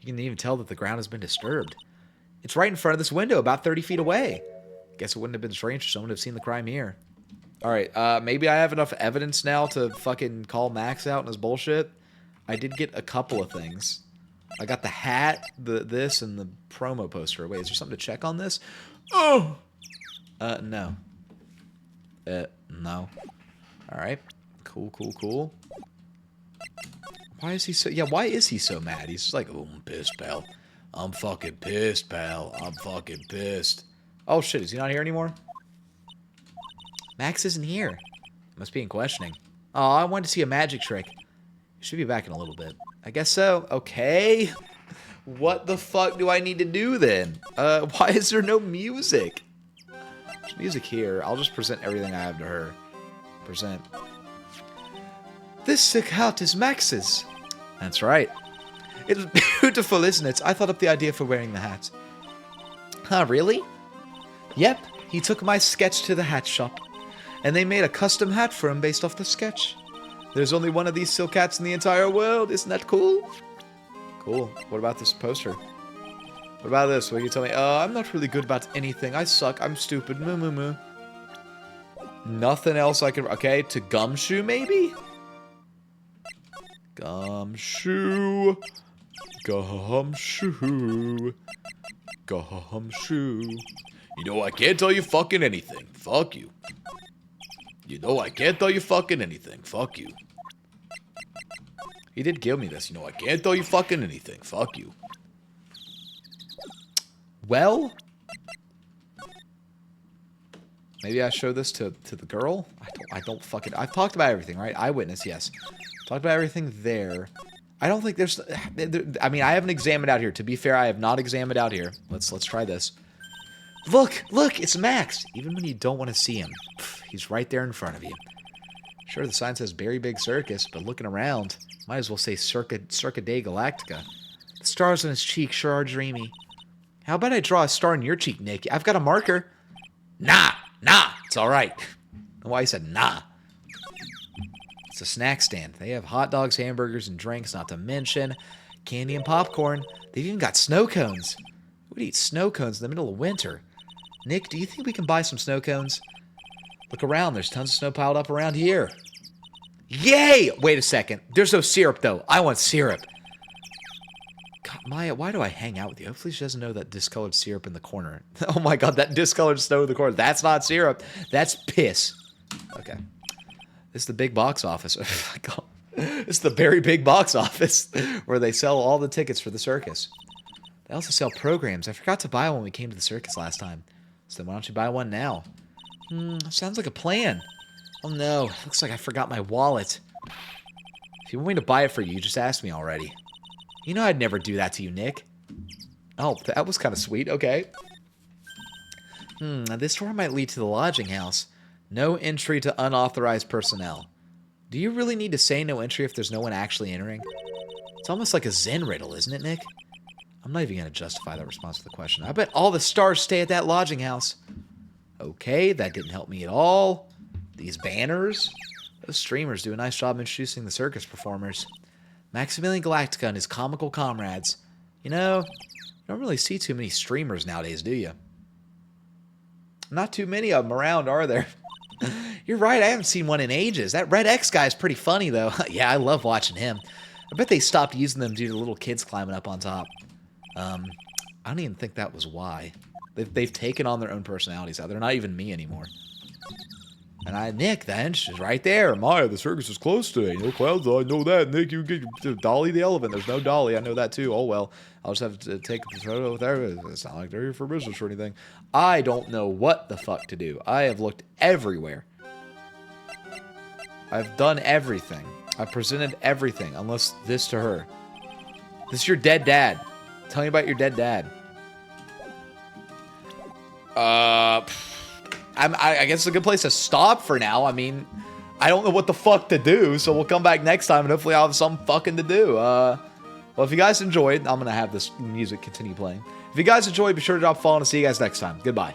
You can even tell that the ground has been disturbed. It's right in front of this window, about 30 feet away. Guess it wouldn't have been strange for someone to have seen the crime here. Alright, maybe I have enough evidence now to fucking call Max out and his bullshit. I did get a couple of things. I got the hat, this, and the promo poster. Wait, is there something to check on this? Oh! No. No. Alright. Cool. Why is he so... Yeah, why is he so mad? He's just like, oh, I'm pissed, pal. I'm fucking pissed, pal. I'm fucking pissed. Oh, shit. Is he not here anymore? Max isn't here. Must be in questioning. Oh, I wanted to see a magic trick. He should be back in a little bit. I guess so. Okay. What the fuck do I need to do then? Why is there no music? There's music here. I'll just present everything I have to her. Present. This sick hat is Max's. That's right. It's beautiful, isn't it? I thought up the idea for wearing the hat. Huh, really? Yep. He took my sketch to the hat shop. And they made a custom hat for him based off the sketch. There's only one of these silk hats in the entire world. Isn't that cool? Cool. What about this poster? What about this? What you tell me? I'm not really good about anything. I suck. I'm stupid. Moo moo moo. Nothing else I can... Okay, to Gumshoe, maybe? Gumshoe. Gumshoe. Gumshoe. You know I can't tell you fucking anything. Fuck you. You know I can't tell you fucking anything. Fuck you. He did give me this. You know I can't tell you fucking anything. Fuck you. Well, maybe I show this to the girl. I don't fucking. I've talked about everything, right? Eyewitness, yes. Talked about everything there. I don't think there's. I mean, I haven't examined out here. To be fair, I have not examined out here. Let's try this. Look, it's Max. Even when you don't want to see him, he's right there in front of you. Sure, the sign says Very Big Circus, but looking around, might as well say Circa de Galactica. The stars on his cheek sure are dreamy. How about I draw a star in your cheek, Nick? I've got a marker. Nah, it's all right. Why he said nah. It's a snack stand. They have hot dogs, hamburgers, and drinks, not to mention candy and popcorn. They've even got snow cones. Who would eat snow cones in the middle of winter? Nick, do you think we can buy some snow cones? Look around. There's tons of snow piled up around here. Yay! Wait a second. There's no syrup, though. I want syrup. God, Maya, why do I hang out with you? Hopefully she doesn't know that discolored syrup in the corner. Oh my god, that discolored snow in the corner. That's not syrup. That's piss. Okay. This is the big box office. Oh my god. This is the very big box office where they sell all the tickets for the circus. They also sell programs. I forgot to buy one when we came to the circus last time. So why don't you buy one now? Sounds like a plan. Oh no, looks like I forgot my wallet. If you want me to buy it for you, just ask me already. You know I'd never do that to you, Nick. Oh, that was kind of sweet. Okay. This door might lead to the lodging house. No entry to unauthorized personnel. Do you really need to say no entry if there's no one actually entering? It's almost like a Zen riddle, isn't it, Nick? I'm not even going to justify that response to the question. I bet all the stars stay at that lodging house. Okay, that didn't help me at all. These banners. Those streamers do a nice job introducing the circus performers. Maximilian Galactica and his comical comrades. You know, you don't really see too many streamers nowadays, do you? Not too many of them around, are there? You're right, I haven't seen one in ages. That RedeX guy is pretty funny, though. Yeah, I love watching him. I bet they stopped using them due to little kids climbing up on top. I don't even think that was why. They've taken on their own personalities. They're not even me anymore. And Nick, the entrance is right there. Maya, the circus is closed today. No clouds, I know that. Nick, you get Dolly the elephant. There's no Dolly. I know that too. Oh, well. I'll just have to take a photo with her. It's not like they're here for business or anything. I don't know what the fuck to do. I have looked everywhere. I've done everything. I've presented everything, unless this to her. This is your dead dad. Tell me about your dead dad. I guess it's a good place to stop for now. I mean, I don't know what the fuck to do, so we'll come back next time, and hopefully I'll have something fucking to do. Well, if you guys enjoyed, I'm going to have this music continue playing. If you guys enjoyed, be sure to drop a follow, and I'll see you guys next time. Goodbye.